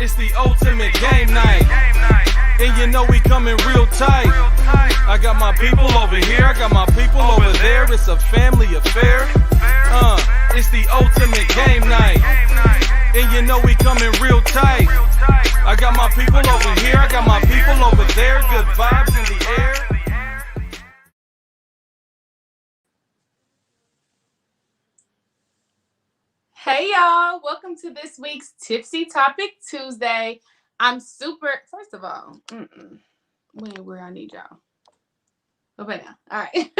It's the ultimate game night, and you know we coming real tight. I got my people over here, I got my people over there. It's a family affair. It's the ultimate game night, and you know we coming real tight. I got my people over here, I got my people over there. Good vibes in the air. Hey y'all, welcome to this week's Tipsy Topic Tuesday. I'm super, first of all, where I need y'all. Okay now, all right.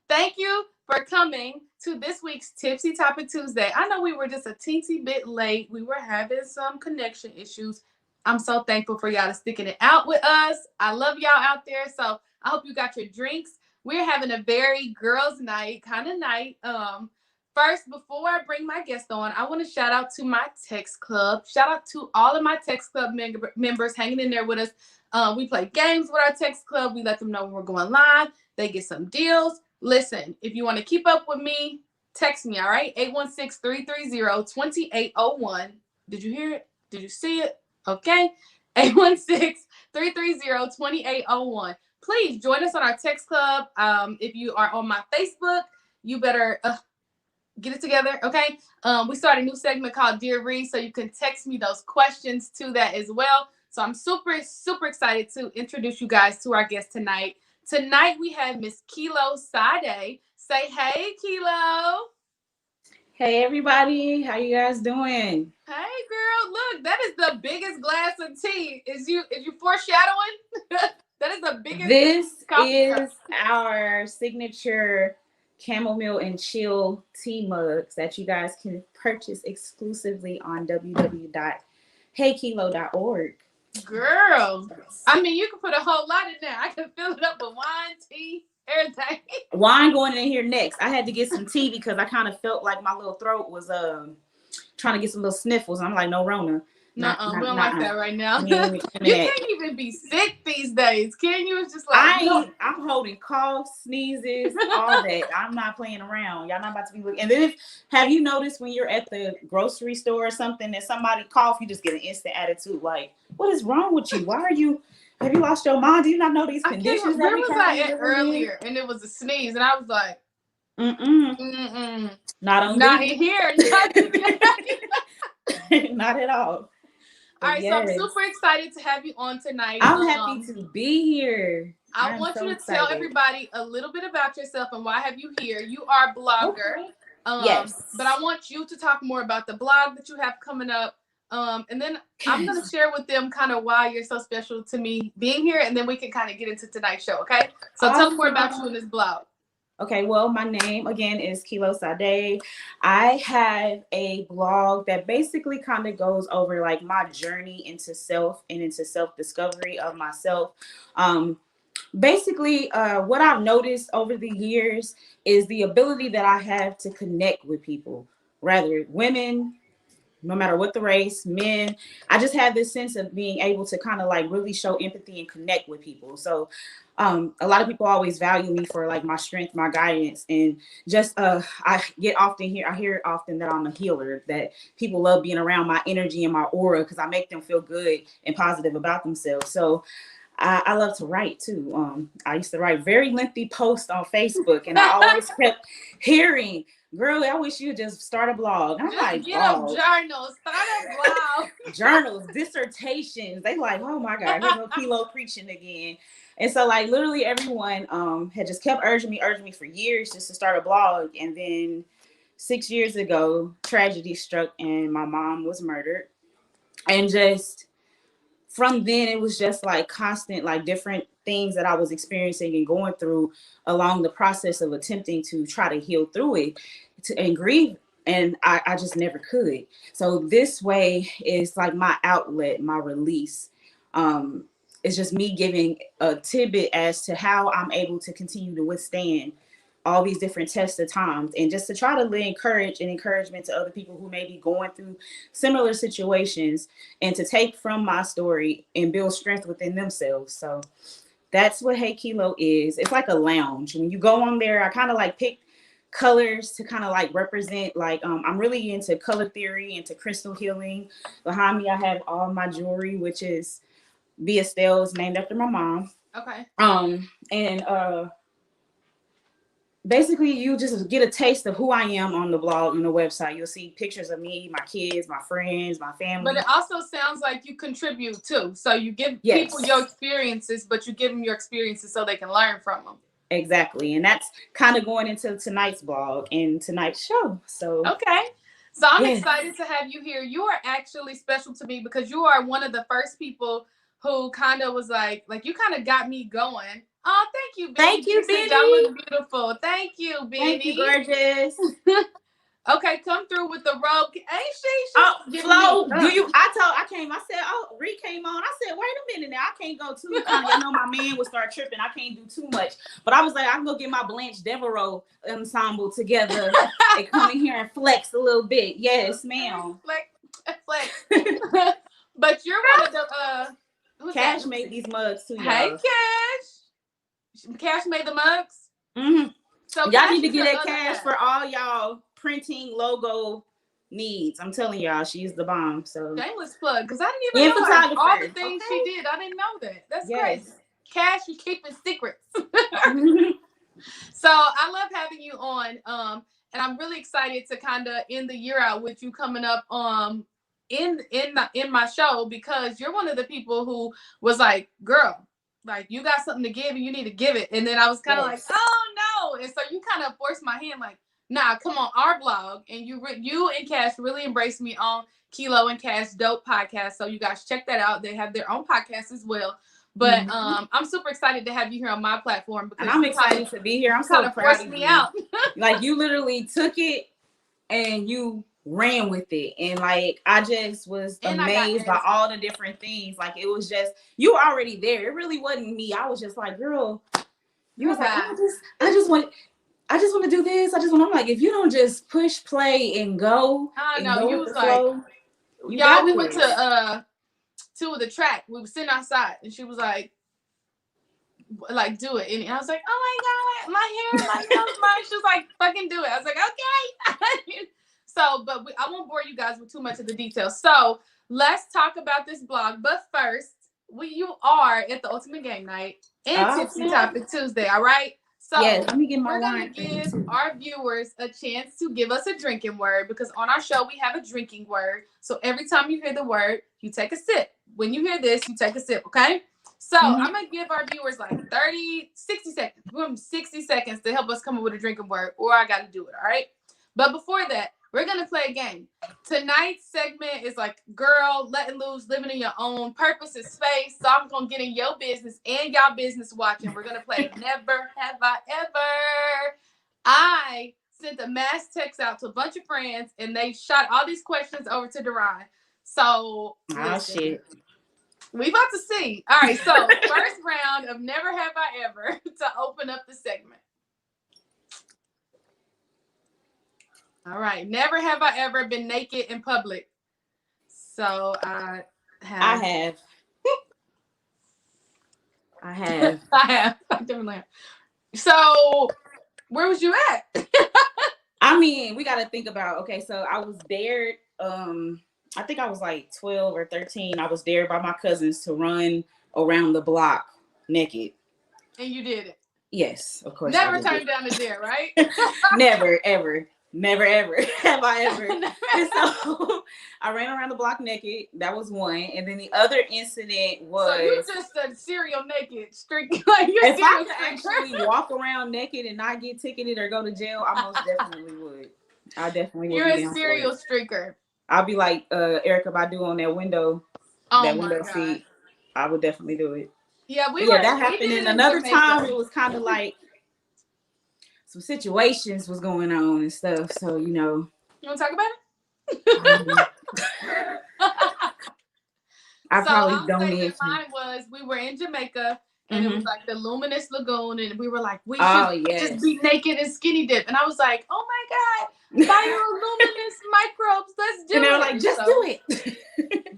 Thank you for coming to this week's Tipsy Topic Tuesday. I know we were just a teensy bit late. We were having some connection issues. I'm so thankful for y'all to sticking it out with us. I love y'all out there, so I hope you got your drinks. We're having a very girls' night kind of night. First, before I bring my guest on, I want to shout out to my text club. Shout out to all of my text club members hanging in there with us. We play games with our text club. We let them know when we're going live. They get some deals. Listen, if you want to keep up with me, text me, all right? 816-330-2801. Did you hear it? Did you see it? Okay. 816-330-2801. Please join us on our text club. If you are on my Facebook, you better... get it together, okay? We started a new segment called Dear Ree, so you can text me those questions to that as well. So I'm super, super excited to introduce you guys to our guest tonight. Tonight we have Miss Kilo Sade. Say hey, Kilo. Hey everybody, how you guys doing? Hey girl, look, that is the biggest glass of tea. Is you foreshadowing? That is the biggest. This is our signature chamomile and chill tea mugs that you guys can purchase exclusively on www.heykilo.org. Girl, I mean, you can put a whole lot in there. I can fill it up with wine, tea, everything. Wine going in here next. I had to get some tea because I kind of felt like my little throat was trying to get some little sniffles. I'm like, no Rona. We don't like that right now. You can't even be sick these days, can you? It's just like I'm holding coughs, sneezes, all that. I'm not playing around. Y'all not about to be looking. And then have you noticed when you're at the grocery store or something and somebody cough, you just get an instant attitude like, what is wrong with you? Have you lost your mind? Do you not know these conditions? Where was I at earlier? And it was a sneeze, and I was like, not in here. Not at all. All right, yes. So I'm super excited to have you on tonight. I'm happy to be here. I want you to tell everybody a little bit about yourself and why have you here. You are a blogger. Okay. Yes. But I want you to talk more about the blog that you have coming up. And then I'm going to share with them kind of why you're so special to me being here. And then we can kind of get into tonight's show, okay? So tell me more about you in this blog. Okay, well, my name, again, is Kilo Sade. I have a blog that basically kind of goes over, like, my journey into self and into self-discovery of myself. Basically, what I've noticed over the years is the ability that I have to connect with people, rather women, no matter what the race, men. I just have this sense of being able to kind of like really show empathy and connect with people. So a lot of people always value me for like my strength, my guidance, and just I hear often that I'm a healer, that people love being around my energy and my aura because I make them feel good and positive about themselves. So I love to write too. I used to write very lengthy posts on Facebook, and I always kept hearing, girl, I wish you'd just start a blog. I'm like, get a journal, start a blog. Journals, dissertations. They like, oh my God, here's no Kilo preaching again. And so like literally everyone had just kept urging me for years just to start a blog. And then 6 years ago, tragedy struck and my mom was murdered. And just from then, it was just like constant, like different things that I was experiencing and going through along the process of attempting to try to heal through it and grieve. And I just never could. So this way is like my outlet, my release. It's just me giving a tidbit as to how I'm able to continue to withstand all these different tests of times, and just to try to lend courage and encouragement to other people who may be going through similar situations, and to take from my story and build strength within themselves. So that's what Hey Kilo is. It's like a lounge. When you go on there, I kind of like picked colors to kind of like represent like I'm really into color theory, into crystal healing. Behind me I have all my jewelry, which is Via Stell's, named after my mom. Okay. And basically you just get a taste of who I am on the blog and the website. You'll see pictures of me, my kids, my friends, my family. But it also sounds like you contribute too. So you give people your experiences, but you give them your experiences so they can learn from them. Exactly. And that's kind of going into tonight's blog and tonight's show. So okay. So I'm excited to have you here. You are actually special to me because you are one of the first people who kind of was like you kind of got me going. Oh, thank you, Benny. Thank you, Benny. That was beautiful. Thank you, Benny. Thank you, gorgeous. Okay, come through with the robe. Hey, she Flo, I said, Ree came on. I said, wait a minute now. I can't go too. I know my man would start tripping. I can't do too much. But I was like, I can go get my Blanche Devereaux ensemble together and come in here and flex a little bit. Yes, ma'am. Flex. But you're one of the Cash made these mugs too, y'all. Hey, Cash. Cash made the mugs? Mm-hmm. So y'all need to get that Cash for all y'all printing logo needs. I'm telling y'all, she's the bomb. So shameless plug, because I didn't even know all the things she did. I didn't know that. That's crazy. Cash, you keeping secrets. So I love having you on. And I'm really excited to kind of end the year out with you coming up in my show, because you're one of the people who was like, girl, like you got something to give and you need to give it. And then I was kind of like, oh no. And so you kind of forced my hand, like, nah, come on our blog. And you and Cash really embraced me on Kilo and Cash Dope podcast. So you guys check that out. They have their own podcast as well. But I'm super excited to have you here on my platform, because I'm excited to be here. I'm so proud of you. Out. Like you literally took it and you ran with it, and like I just was amazed by all the different things. Like it was just, you were already there. It really wasn't me. I was just like, girl, you was like, I just want to do this. I'm like, if you don't just push play and go. I know, you was like, y'all, we went to the track. We were sitting outside and she was like do it. And I was like, oh my God, my hair, my nose, she was like, fucking do it. I was like, okay. So, but I won't bore you guys with too much of the details. So let's talk about this blog. But first, you are at the Ultimate Game Night and Tipsy Topic Tuesday, all right? So let me get my wine. We're going to give our viewers a chance to give us a drinking word, because on our show, we have a drinking word. So every time you hear the word, you take a sip. When you hear this, you take a sip, okay? So I'm going to give our viewers like 60 seconds. Give them 60 seconds to help us come up with a drinking word, or I got to do it, all right? But before that, we're going to play a game. Tonight's segment is like, girl, letting loose, living in your own purpose and space. So I'm going to get in your business and y'all business watching. We're going to play Never Have I Ever. I sent a mass text out to a bunch of friends, and they shot all these questions over to Duran. So, shit. We about to see. All right, so first round of Never Have I Ever to open up the segment. All right. Never have I ever been naked in public. So I have. I definitely have. So where was you at? I mean, we got to think about, okay, so I was there. I think I was like 12 or 13. I was there by my cousins to run around the block naked. And you did it? Yes, of course. Never turned down a dare, right? Never, ever. Never ever have I ever. And so I ran around the block naked. That was one. And then the other incident was, so you just a serial naked streak. Like if I could actually walk around naked and not get ticketed or go to jail, I most definitely would. I definitely would. You're a serial streaker. I'll be like Erica Badu on that window seat. I would definitely do it. Yeah, that happened. And another time it was kind of like some situations was going on and stuff. So, you know. You want to talk about it? I probably don't need to. Mine was, we were in Jamaica, and it was like the Luminous Lagoon, and we were like, we should just be naked and skinny dip. And I was like, oh my God, bioluminescent microbes, let's do it. And they were like, just do it.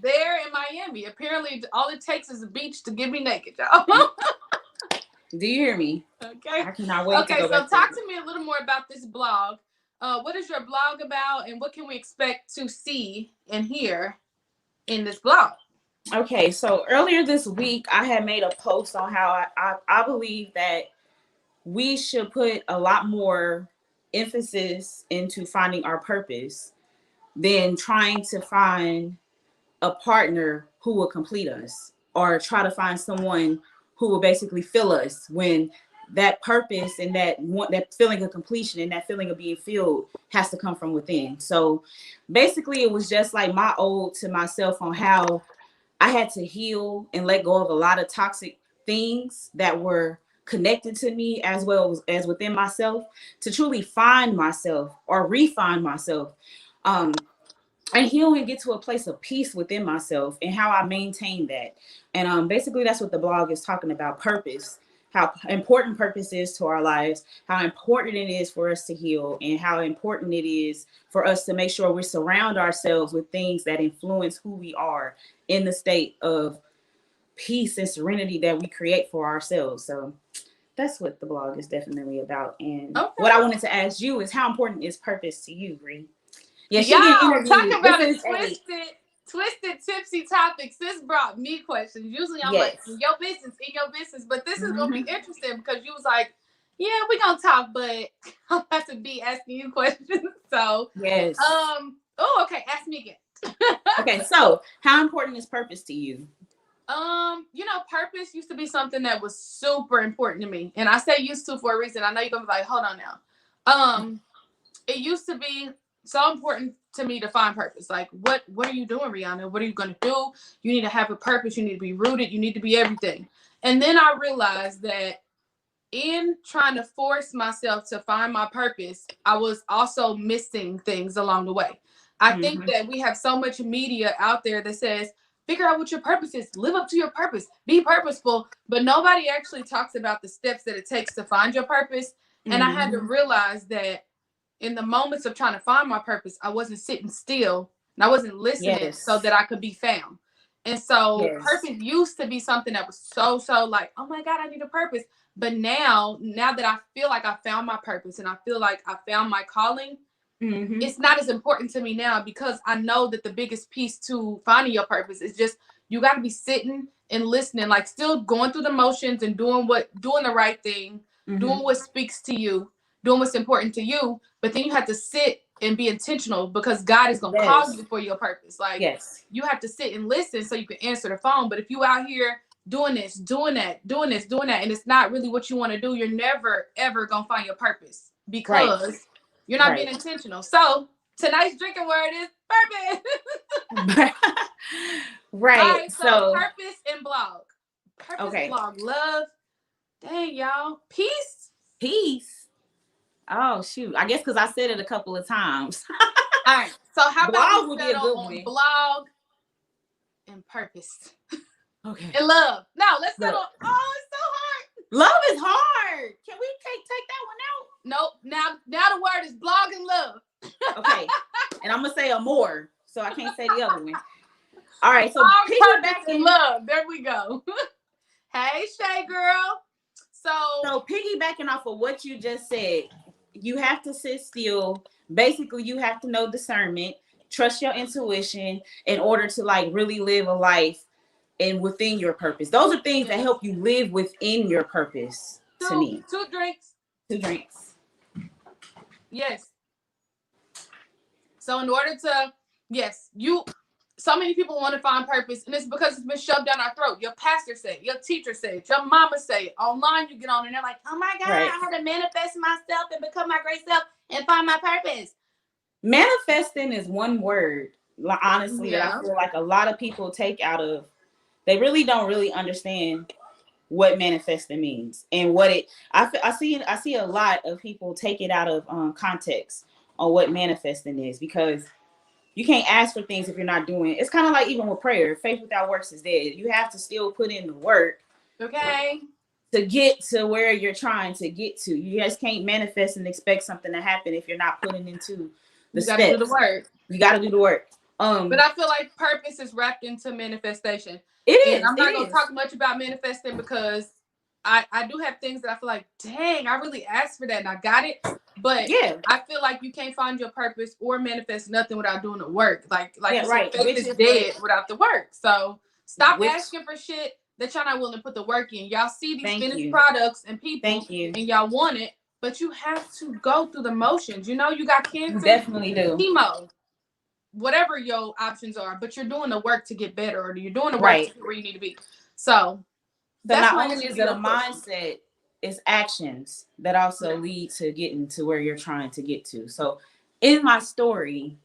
There in Miami, apparently all it takes is a beach to get me naked, y'all. Do you hear me? Okay. I cannot wait to Okay, go so back talk to it. to me a little more about this blog. What is your blog about, and what can we expect to see and hear in this blog? Okay, so earlier this week, I had made a post on how I believe that we should put a lot more emphasis into finding our purpose than trying to find a partner who will complete us, or try to find someone who will basically fill us, when that purpose and that feeling of completion and that feeling of being filled has to come from within. So basically it was just like my ode to myself on how I had to heal and let go of a lot of toxic things that were connected to me, as well as within myself, to truly find myself or refine myself. And heal and get to a place of peace within myself, and how I maintain that. And basically that's what the blog is talking about: purpose, how important purpose is to our lives, how important it is for us to heal, and how important it is for us to make sure we surround ourselves with things that influence who we are in the state of peace and serenity that we create for ourselves. So that's what the blog is definitely about. And Okay. what I wanted to ask you is, how important is purpose to you, Bree? Yeah, she Y'all, getting interviewed. talk about This a is twisted, tipsy topics. This brought me questions. Usually I'm like, yes. in your business, but this is gonna be Mhm. interesting because you was like, yeah, we're gonna talk, but I'll have to be asking you questions. So, Yes. oh, okay, ask me again. Okay, so how important is purpose to you? Purpose used to be something that was super important to me, and I say used to for a reason. I know you're gonna be like, hold on now. It used to be so important to me to find purpose. Like, what are you doing, Rihanna? What are you gonna do? You need to have a purpose. You need to be rooted. You need to be everything. And then I realized that in trying to force myself to find my purpose, I was also missing things along the way. I think that we have so much media out there that says, figure out what your purpose is, live up to your purpose, be purposeful, but nobody actually talks about the steps that it takes to find your purpose. And I had to realize that in the moments of trying to find my purpose, I wasn't sitting still and I wasn't listening so that I could be found. And so purpose used to be something that was so like, oh my God, I need a purpose. But now that I feel like I found my purpose and I feel like I found my calling, it's not as important to me now, because I know that the biggest piece to finding your purpose is just, you got to be sitting and listening, like still going through the motions and doing the right thing, doing what speaks to you, doing what's important to you. But then you have to sit and be intentional, because God is going to call you for your purpose. Like, you have to sit and listen so you can answer the phone. But if you out here doing this, doing that, and it's not really what you want to do, you're never, ever going to find your purpose, because you're not being intentional. So tonight's drinking word is purpose. Right. All right, so purpose and blog. Purpose, blog, love. Dang, y'all. Peace. Oh shoot. I guess because I said it a couple of times. All right. So how blog about we would be a good on one. blog and purpose? Okay. And love. No, let's settle. Oh, it's so hard. Love is hard. Can we take that one out? Nope. Now the word is blog and love. Okay. And I'm gonna say a more, so I can't say the other one. All right. So piggybacking love. There we go. Hey, Shay girl. So piggybacking off of what you just said, you have to sit still. Basically, you have to know discernment, trust your intuition in order to like really live a life and within your purpose. Those are things that help you live within your purpose. To me, 2 drinks. 2 drinks. Yes. So in order to, so many people want to find purpose, and it's because it's been shoved down our throat. Your pastor said, your teacher said, your mama said. Online, you get on and they're like, oh my God, I had to manifest myself and become my great self and find my purpose. Manifesting is one word, honestly, that I feel like a lot of people take out of, they really don't really understand what manifesting means and what it, I see a lot of people take it out of context on what manifesting is, because you can't ask for things if you're not doing it. It's kind of like even with prayer. Faith without works is dead. You have to still put in the work, to get to where you're trying to get to. You just can't manifest and expect something to happen if you're not putting into the steps. You gotta do the work. You gotta do the work. But I feel like purpose is wrapped into manifestation. It is. And I'm not gonna talk much about manifesting because I do have things that I feel like, dang, I really asked for that and I got it. But Yeah. I feel like you can't find your purpose or manifest nothing without doing the work. Like Yeah, you right. said, faith Which is is dead what- without the work. So stop Which- asking for shit that y'all not willing to put the work in. Y'all see these Thank finished you. products and people, Thank you. and y'all want it, but you have to go through the motions. You know, you got You cancer, definitely do. chemo, whatever your options are, but you're doing the work to get better, or you're doing the work Right. to get where you need to be. So So that's not my only answer is to it your a question. mindset, it's actions that also lead to getting to where you're trying to get to. So in my story,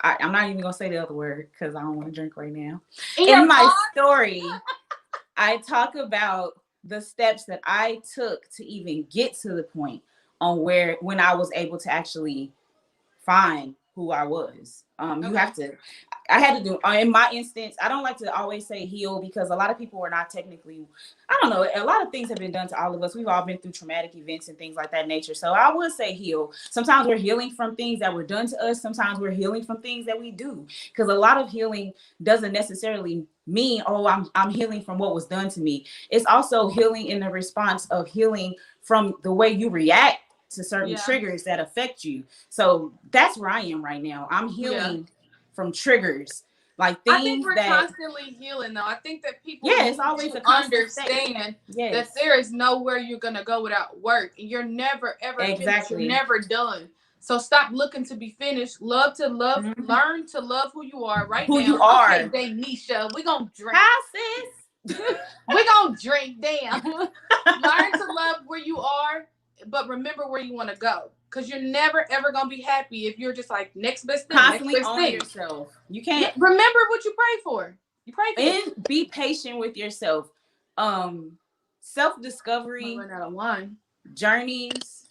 I'm not even gonna say the other word because I don't want to drink right now. In my story, I talk about the steps that I took to even get to the point on when I was able to actually find who I was. You have to. I had to do, in my instance, I don't like to always say heal because a lot of people are not technically, I don't know, a lot of things have been done to all of us. We've all been through traumatic events and things like that nature. So I would say heal. Sometimes we're healing from things that were done to us. Sometimes we're healing from things that we do. Because a lot of healing doesn't necessarily mean, oh, I'm healing from what was done to me. It's also healing in the response of healing from the way you react to certain triggers that affect you. So that's where I am right now. I'm healing from triggers, like things I think we're that constantly healing, though. I think that people it's always a understand yes. that there is nowhere you're gonna go without work, and you're never ever finished. You're never done. So stop looking to be finished. Love to love. Learn to love who you are right who now. you are. Okay, Danisha, we gonna drink. Hi, sis. We gonna drink. Damn. Learn to love where you are, but remember where you want to go. Because you're never ever gonna be happy if you're just like next best thing. Constantly next best on thing. yourself. You can't remember what you pray for. You pray for and be patient with yourself. Self-discovery, run out of wine. journeys,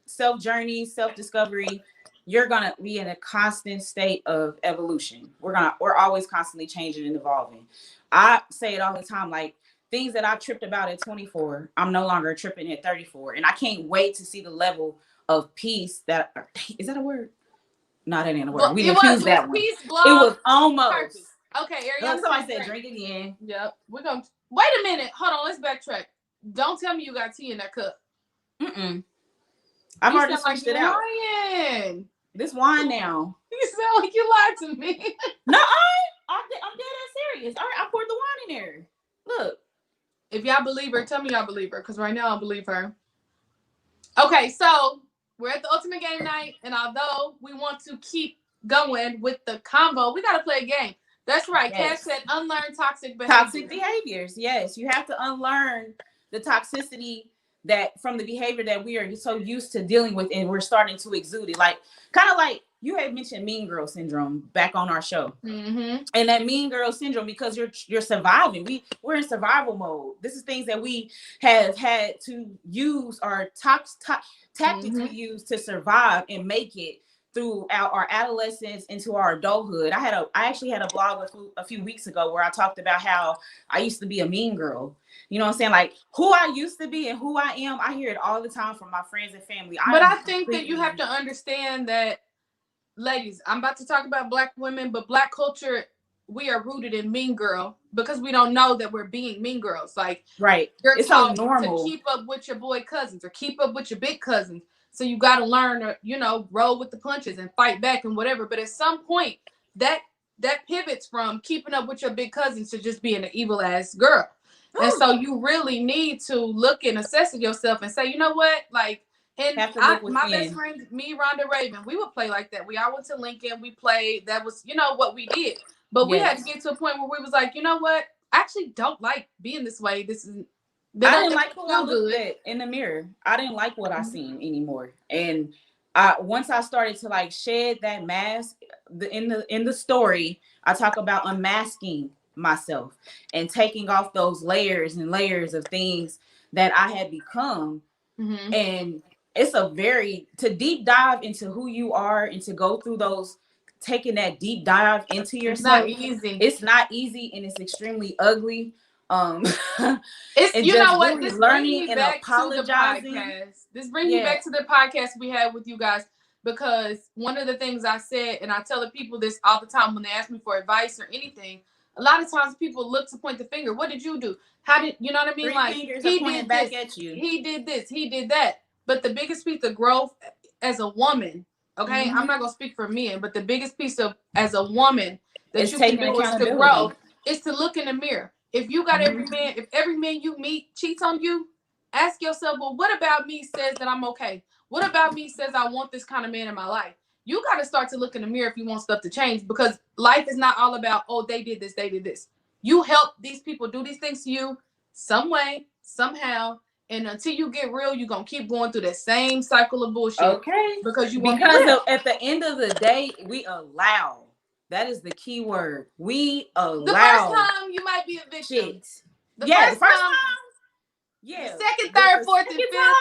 self-discovery. You're gonna be in a constant state of evolution. We're always constantly changing and evolving. I say it all the time, like things that I tripped about at 24, I'm no longer tripping at 34. And I can't wait to see the level of peace that is that a word? No, that ain't a word. We didn't use that one. Peace, It was almost purpose. Okay, Ariana. Somebody said drink again. Yep. We're gonna wait a minute. Hold on, let's backtrack. Don't tell me you got tea in that cup. I've already switched it out. Lying. This wine now. You sound like you lied to me. No, I'm dead ass serious. All right, I poured the wine in there. Look. If y'all believe her, tell me y'all believe her, because right now I don't believe her. Okay, so we're at the ultimate game night, and although we want to keep going with the combo, we gotta play a game. That's right. Cass said unlearn toxic behaviors. Toxic behaviors. Yes, you have to unlearn the toxicity that from the behavior that we are so used to dealing with, and we're starting to exude it. Like kind of like you had mentioned mean girl syndrome back on our show. And that mean girl syndrome, because you're surviving. We're in survival mode. This is things that we have had to use our tactics we use to survive and make it through our adolescence into our adulthood. I actually had a blog a few weeks ago where I talked about how I used to be a mean girl. You know what I'm saying? Like who I used to be and who I am. I hear it all the time from my friends and family. But I think that you have to understand that, ladies, I'm about to talk about Black women, but Black culture, we are rooted in mean girl because we don't know that we're being mean girls. Like, right. It's so normal to keep up with your boy cousins or keep up with your big cousins. So you got to learn to, roll with the punches and fight back and whatever. But at some point, that pivots from keeping up with your big cousins to just being an evil ass girl. And so you really need to look and assess yourself and say, you know what? Like, and my best friend, me, Rhonda Raven, we would play like that. We all went to Lincoln. We played. That was, what we did. But we had to get to a point where we was like, you know what? I actually don't like being this way. This is. I didn't like who I looked at in the mirror. I didn't like what I seen anymore. And once I started to like shed that mask, in the story, I talk about unmasking myself and taking off those layers and layers of things that I had become. And it's to deep dive into who you are and to go through those, taking that deep dive into yourself. It's not easy. It's not easy, and it's extremely ugly. It's and you know what really this learning and apologizing. This brings me back to the podcast we had with you guys, because one of the things I said, and I tell the people this all the time when they ask me for advice or anything, A lot of times people look to point the finger. What did you do? How did you know what I mean? Three Like fingers he are pointing did back this, at you. he did this, he did that. But the biggest piece of growth as a woman, okay, I'm not gonna speak for men, but the biggest piece of as a woman that It's you can taking do is to accountability. grow, is to look in the mirror. If you got Mhm. if every man you meet cheats on you, ask yourself, well, what about me says that I'm okay? What about me says I want this kind of man in my life? You got to start to look in the mirror if you want stuff to change, because life is not all about, oh, they did this, they did this. You help these people do these things to you some way, somehow, and until you get real, you're going to keep going through that same cycle of bullshit. Okay. Because you want at the end of the day, we allow. That is the key word. We allow. The first time you might be a victim. Shit. The The first first time. Yeah. The second, But third, the fourth, and second fifth. time,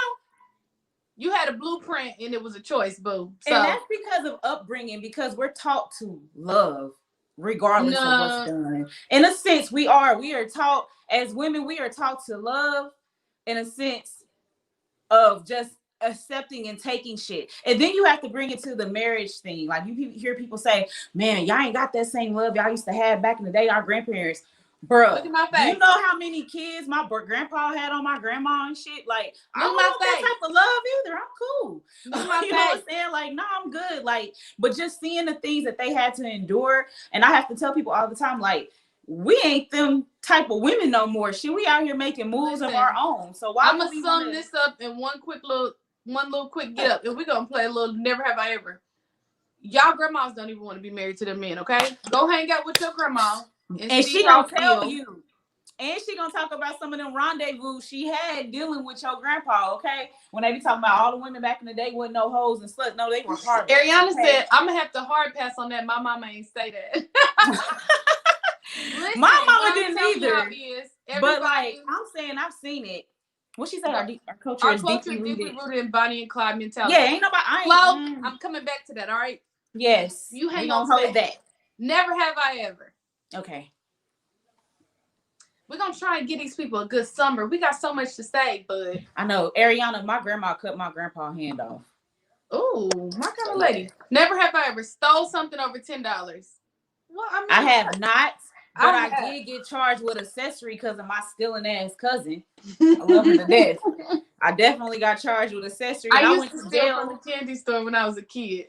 You had a blueprint and it was a choice, boo. So, and that's because of upbringing, because we're taught to love regardless of what's done. In a sense, we are taught as women, we are taught to love in a sense of just accepting and taking shit. And then you have to bring it to the marriage thing. Like you hear people say, man, y'all ain't got that same love y'all used to have back in the day, our grandparents. Bro, look at my face. You know how many kids my grandpa had on my grandma and shit? Like, I don't want that type of love either. I'm cool. Look at my you know what I'm saying? Like, no, I'm good. Like, but just seeing the things that they had to endure, and I have to tell people all the time, like, we ain't them type of women no more. Shit, we out here making moves of our own. So why I'm gonna sum this up in one little quick get up, and we're gonna play a little Never Have I Ever. Y'all grandmas don't even want to be married to their men, okay? Go hang out with your grandma. And she gonna tell you. And she gonna talk about some of them rendezvous she had dealing with your grandpa, okay? When they be talking about all the women back in the day wasn't no hoes and sluts. No, they were hard. Ariana said, I'm gonna have to hard pass on that. My mama ain't say that. Listen, my mama didn't either. But like I'm saying, I've seen it. What she said? Our culture is deeply rooted in Bonnie and Clyde mentality. Yeah, ain't nobody. I'm coming back to that. All right. Yes. You hang on to that. Never have I ever. Okay. We're gonna try and get these people a good summer. We got so much to say, bud. I know. Ariana, my grandma cut my grandpa's hand off. Ooh, my kind of lady. Never have I ever stole something over $10. Well, I have not, but I did get charged with accessory because of my stealing ass cousin. I love her to death. I definitely got charged with accessory. I went to steal from the candy store when I was a kid.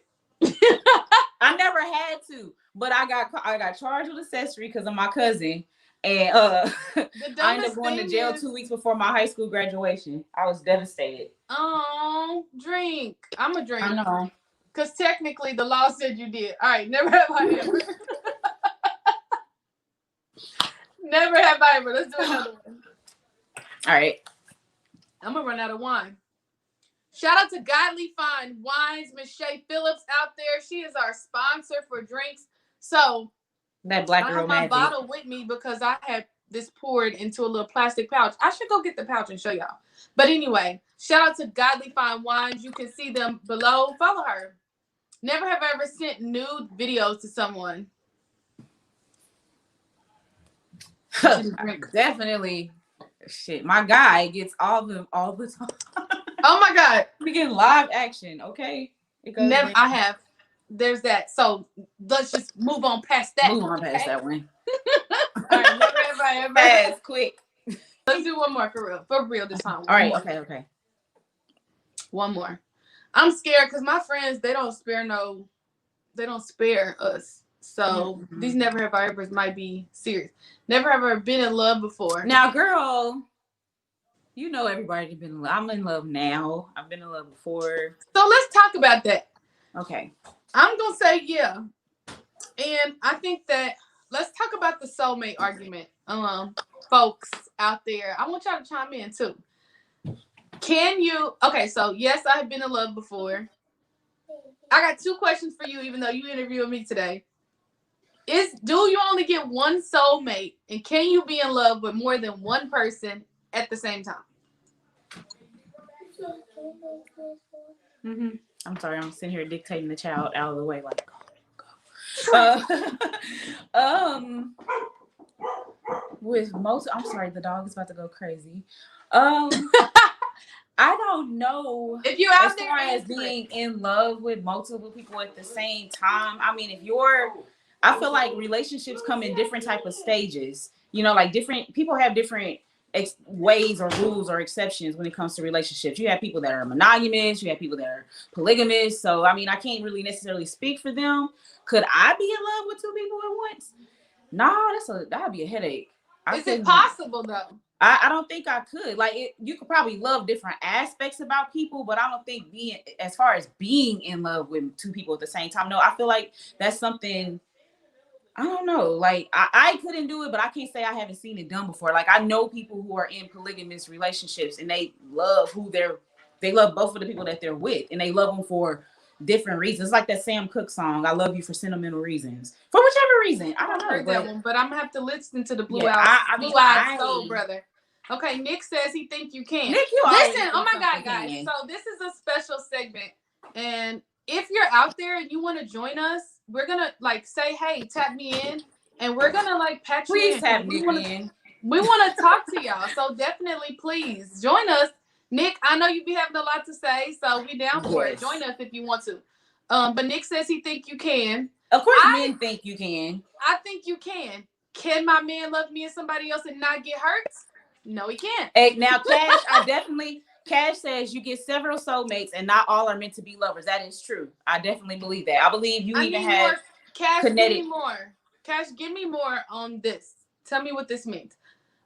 I never had to, but I got charged with accessory because of my cousin. And I ended up going to jail 2 weeks before my high school graduation. I was devastated. Oh, drink. I'm a drink. I know. Because technically the law said you did. All right, never have I ever. Never have I ever. Let's do another one. All right. I'm going to run out of wine. Shout out to Godly Fine Wines, Miss Shay Phillips out there. She is our sponsor for drinks. So, that black girl I have my magic. bottle with me because I had this poured into a little plastic pouch. I should go get the pouch and show y'all. But anyway, shout out to Godly Fine Wines. You can see them below. Follow her. Never have I ever sent nude videos to someone. Definitely. Shit, my guy gets all the time. Oh my God. We get live action, okay? Never. I have. There's that. So let's just move on past that. Move on past that one. All right, never have I ever. Fast, quick. Let's do one more for real this time. All right, okay. One more. I'm scared because my friends, they don't spare us. So these never have I ever's might be serious. Never have I ever been in love before. Now, girl, you know everybody's been in love. I'm in love now. I've been in love before. So let's talk about that. Okay. I'm gonna say yeah. And I think that let's talk about the soulmate argument. Folks out there. I want y'all to chime in too. So yes, I have been in love before. I got 2 questions for you, even though you interviewed me today. Do you only get one soulmate, and can you be in love with more than one person at the same time? I'm sorry, I'm sitting here dictating the child out of the way, like go. With most, I'm sorry, the dog is about to go crazy. I don't know if you're out as far as being in love with multiple people at the same time. I mean, if you're I feel like relationships come in different type of stages. You know, like different people have different ways or rules or exceptions when it comes to relationships. You have people that are monogamous, you have people that are polygamous. So I mean, I can't really necessarily speak for them. Could I be in love with two people at once? No, that'd be a headache. Is it possible though? I don't think I could. Like, you could probably love different aspects about people, but I don't think as far as being in love with two people at the same time. No, I feel like that's something. I don't know. Like, I couldn't do it, but I can't say I haven't seen it done before. Like, I know people who are in polygamous relationships, and they love they love both of the people that they're with, and they love them for different reasons. Like that Sam Cooke song, "I love you for sentimental reasons," for whichever reason. I don't know that one, but I'm gonna have to listen to the Blue Eyed Soul Brother. Okay, Nick says he think you can. Nick, listen. Oh my God, guys! So this is a special segment, and if you're out there and you want to join us, we're gonna like say, "Hey, tap me in," and we're gonna like patch you in. Please tap me in. We want to talk to y'all, so definitely please join us. Nick, I know you be having a lot to say, so we down for it. Join us if you want to. But Nick says he think you can. Of course, men think you can. I think you can. Can my man love me and somebody else and not get hurt? No, he can't. Hey, now, Cash says you get several soulmates and not all are meant to be lovers. That is true. I definitely believe that. I believe you even have Cash, kinetic. Give me more. Cash, give me more on this. Tell me what this means.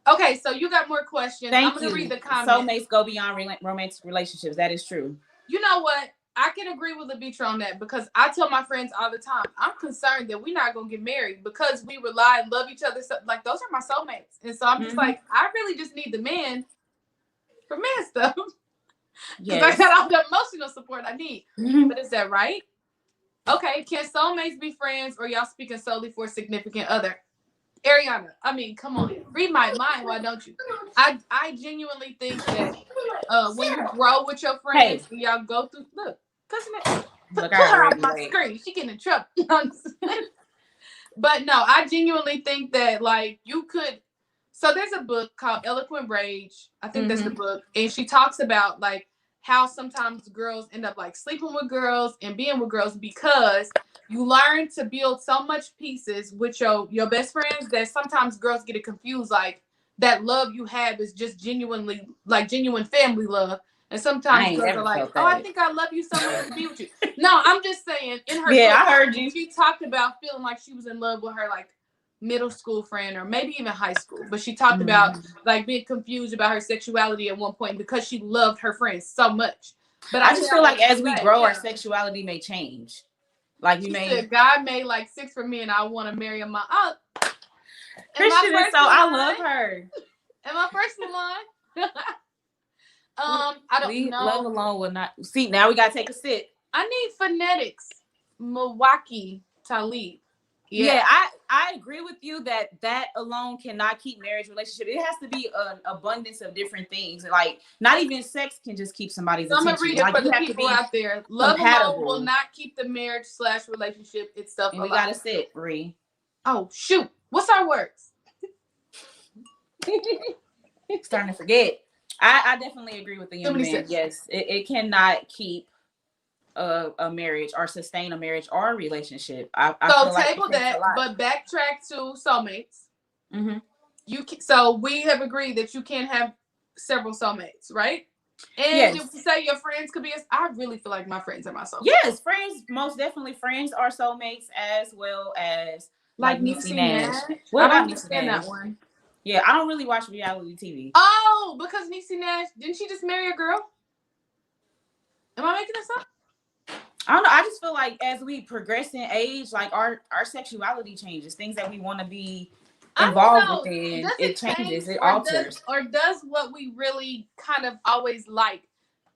Okay, so you got more questions. I'm going to read the comments. Soulmates go beyond romantic relationships. That is true. You know what? I can agree with Levitra on that because I tell my friends all the time, I'm concerned that we're not going to get married because we rely and love each other. So, like, those are my soulmates. And so I'm just like, I really just need the man for man stuff. Because I got all the emotional support I need. But is that right? Okay, can soulmates be friends or y'all speaking solely for a significant other? Ariana, I mean, come on. Read my mind, why don't you? I genuinely think that when you grow with your friends, y'all go through, look, put her off my screen. She getting in trouble. But no, I genuinely think that, like, you could. So there's a book called Eloquent Rage. I think that's the book. And she talks about, like, how sometimes girls end up, like, sleeping with girls and being with girls because you learn to build so much pieces with your best friends that sometimes girls get it confused. Like, that love you have is just genuine family love. And sometimes girls are like, oh, I think I love you so much to be with you. No, I'm just saying, in her book, I heard you. She talked about feeling like she was in love with her, like, middle school friend or maybe even high school. But she talked about, like, being confused about her sexuality at one point because she loved her friends so much. But I just feel like as we grow, our sexuality may change. Like, God made, like, 6 for me and I want to marry him. Christian is so, I love her. Am I first in line? I don't know. Love alone will not. See, now we got to take a sip. I need phonetics. Milwaukee Talib. Yeah, I agree with you that alone cannot keep marriage relationship. It has to be an abundance of different things. Like, not even sex can just keep somebody's attention. I'm gonna read it for the people out there. Love alone will not keep the marriage / relationship itself alive. We gotta sit, Bree. Oh shoot! What's our words? Starting to forget. I definitely agree with the young man. Yes, it cannot keep a marriage or sustain a marriage or a relationship. I so table that, but backtrack to soulmates. So we have agreed that you can have several soulmates, right? And if you say your friends could be, I really feel like my friends are my soulmates. Yes, friends, most definitely friends are soulmates as well as like Niecy Nash. What about Niecy Nash? That one. Yeah, I don't really watch reality TV. Oh, because Niecy Nash, didn't she just marry a girl? Am I making this up? I don't know. I just feel like as we progress in age, like our sexuality changes. Things that we want to be involved within, it changes, it alters. Or does what we really kind of always like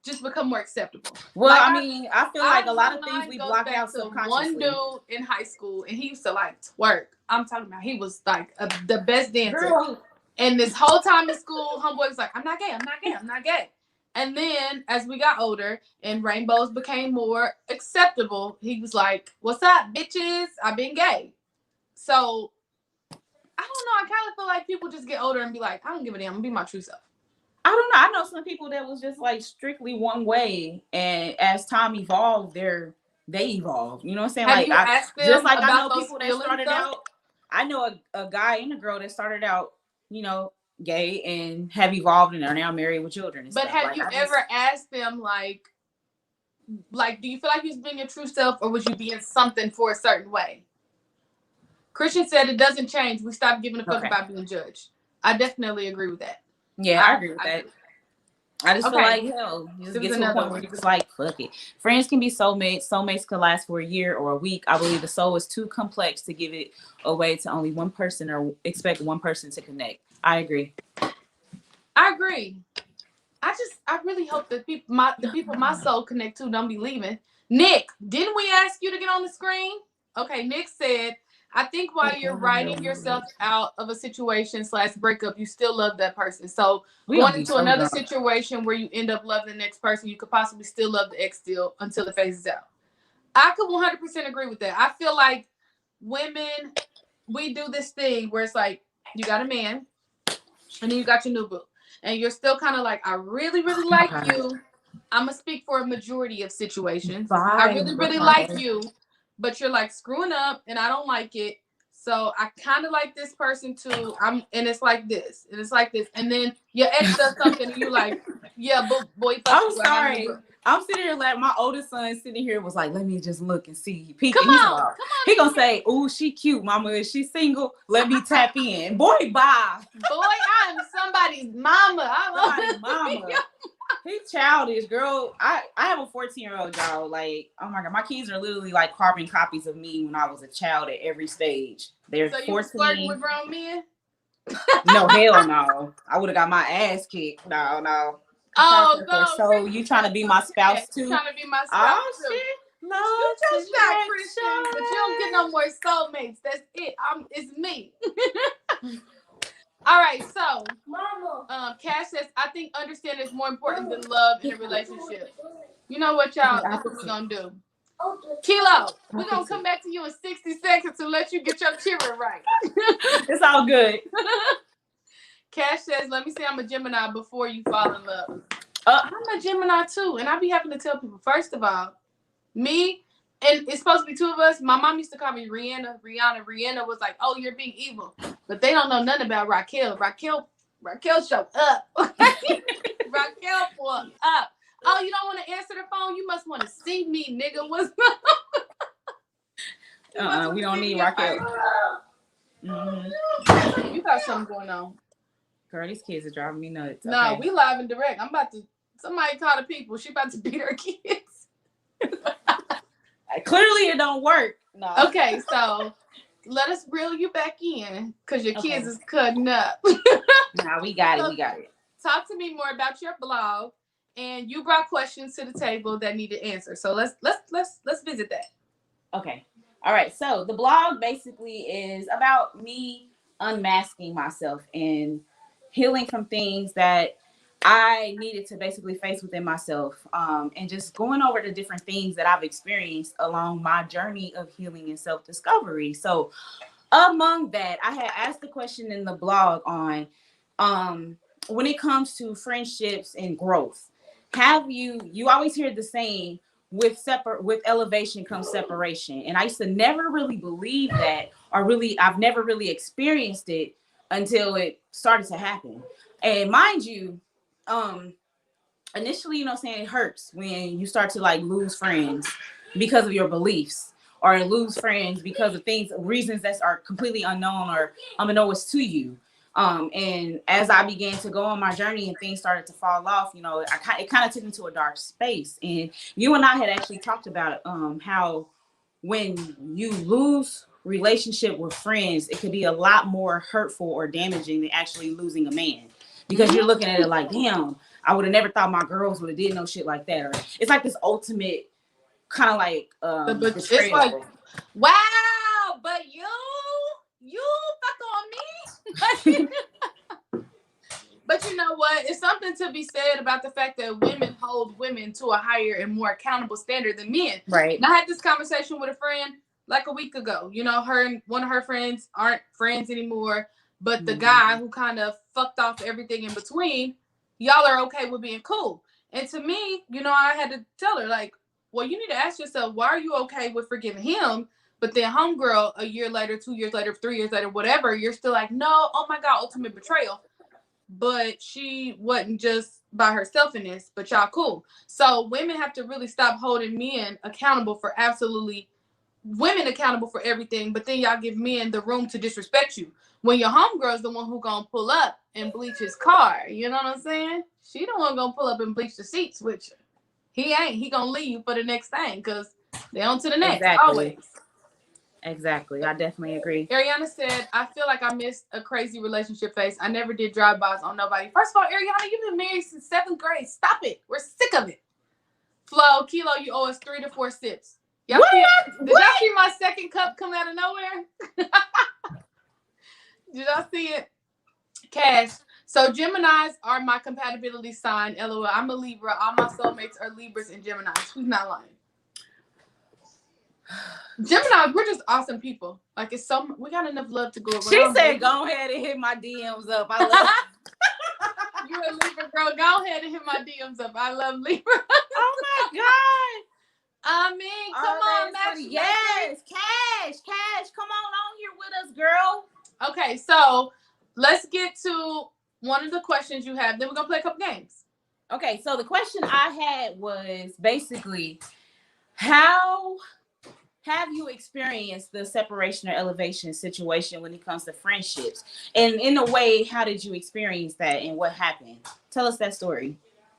just become more acceptable? Well, like, I mean, I feel like a lot of things we block out subconsciously. One dude in high school, and he used to like twerk. I'm talking about, he was like the best dancer. Girl. And this whole time in school, homeboy was like, I'm not gay, I'm not gay, I'm not gay. And then as we got older and rainbows became more acceptable, he was like, what's up, bitches? I've been gay. So I don't know. I kind of feel like people just get older and be like, I don't give a damn. I'm gonna be my true self. I don't know. I know some people that was just like strictly one way. And as time evolved, their they evolve. You know what I'm saying? Have Like you I asked them just like I about know those people that feelings started though? out. I know a guy and a girl that started out, you know, gay and have evolved and are now married with children and But stuff. have Like you I just ever asked them like, do you feel like you was being your true self, or was you being something for a certain way? Christian said it doesn't change. We stop giving a fuck okay. about being judged. I definitely agree with that. Yeah, I agree with that. I just feel Okay. like hell, you just There was get to a another point where one. you just like fuck it. Friends can be soulmates. Soulmates could last for a year or a week. I believe the soul is too complex to give it away to only one person or expect one person to connect. I agree. I agree. I really hope that the people my soul connect to don't be leaving. Nick, didn't we ask you to get on the screen? Okay, Nick said, I think while you're writing yourself out of a situation / breakup, you still love that person. So We going gonna be into so another dumb. situation where you end up loving the next person, you could possibly still love the ex still until it phases out. I could 100% agree with that. I feel like women, we do this thing where it's like you got a man and then you got your new boo. And you're still kind of like, I really, really like you. I'm going to speak for a majority of situations. I really, really like you, but you're like screwing up and I don't like it. So I kind of like this person too. And it's like this. And it's like this. And then your ex does something and you're like, yeah, boy, I'm sorry. I'm sitting here like my oldest son sitting here was like, let me just look and see. Come on. He gonna say, "Ooh, she cute, mama. Is she single? Let me tap in." Boy, bye. Boy, I'm somebody's mama. Somebody's mama. He's childish, girl. I have a 14-year-old, y'all. Like, oh my god, my kids are literally like carbon copies of me when I was a child at every stage. They're so 14. You was flirting with grown men? No, hell no. I would have got my ass kicked. No. Oh, no. So you trying to be my spouse too? Trying to be my spouse oh, too. Shit. No, just not Christian, but you don't get no more soulmates. That's it. It's me. All right, so Cash says, I think understanding is more important than love in a relationship. You know what, y'all? That's what we're gonna do. Kilo, we're gonna come back to you in 60 seconds to let you get your cheering right. It's all good. Cash says, let me say I'm a Gemini before you fall in love. I'm a Gemini too, and I be having to tell people, first of all, me, and it's supposed to be two of us. My mom used to call me Rihanna. Rihanna was like, oh, you're being evil. But they don't know nothing about Raquel. Raquel showed up. Raquel pulled up. Oh, you don't want to answer the phone? You must want to see me, nigga. What's we don't need Raquel. You got something going on. Girl, these kids are driving me nuts. No, we live and direct. Somebody call the people. She about to beat her kids. Clearly it don't work. No. Okay, so let us reel you back in because your kids is cutting up. Nah, we got it. Talk to me more about your blog, and you brought questions to the table that needed answers. So let's visit that. Okay. All right. So the blog basically is about me unmasking myself and healing from things that I needed to basically face within myself, and just going over the different things that I've experienced along my journey of healing and self-discovery. So among that, I had asked the question in the blog on when it comes to friendships and growth, have you always hear the saying, with elevation comes separation. And I used to never really believe that, or I've never really experienced it until it started to happen. And mind you, initially, it hurts when you start to like lose friends because of your beliefs, or lose friends because of reasons that are completely unknown or unbeknownst to you. And as I began to go on my journey and things started to fall off, it kind of took me to a dark space. And you and I had actually talked about how when you lose relationship with friends, it could be a lot more hurtful or damaging than actually losing a man. Because you're looking at it like, damn, I would have never thought my girls would have did no shit like that. Or it's like this ultimate kind of like betrayal. It's like, wow, but you fuck on me. But you know what? It's something to be said about the fact that women hold women to a higher and more accountable standard than men. Right. And I had this conversation with a friend like a week ago. Her and one of her friends aren't friends anymore. But the guy who kind of fucked off everything in between, y'all are okay with being cool. And to me, I had to tell her, like, well, you need to ask yourself, why are you okay with forgiving him? But then homegirl, a year later, 2 years later, 3 years later, whatever, you're still like, no, oh my God, ultimate betrayal. But she wasn't just by herself in this, but y'all cool. So women have to really stop holding men accountable for women accountable for everything, but then y'all give men the room to disrespect you. When your homegirl's the one who gonna pull up and bleach his car, you know what I'm saying? She the one gonna pull up and bleach the seats with you. He ain't. He gonna leave you for the next thing because they on to the next. Exactly. Always. Exactly. I definitely agree. Ariana said, I feel like I missed a crazy relationship phase. I never did drive-bys on nobody. First of all, Ariana, you've been married since 7th grade. Stop it. We're sick of it. Flo, Kilo, you owe us 3 to 4 sips. Did y'all see my second cup come out of nowhere? Did y'all see it? Cash. So Geminis are my compatibility sign. LOL. I'm a Libra. All my soulmates are Libras and Geminis. Who's not lying? Gemini, we're just awesome people. Like we got enough love to go around. She said, "Go ahead and hit my DMs up." I love you a Libra girl. Go ahead and hit my DMs up. I love Libra. Oh my God! I mean, come on, Max. Yes, cash. Come on here with us, girl. Okay, so let's get to one of the questions you have. Then we're gonna play a couple games. Okay, so the question I had was basically, how have you experienced the separation or elevation situation when it comes to friendships? And in a way, how did you experience that and what happened? Tell us that story.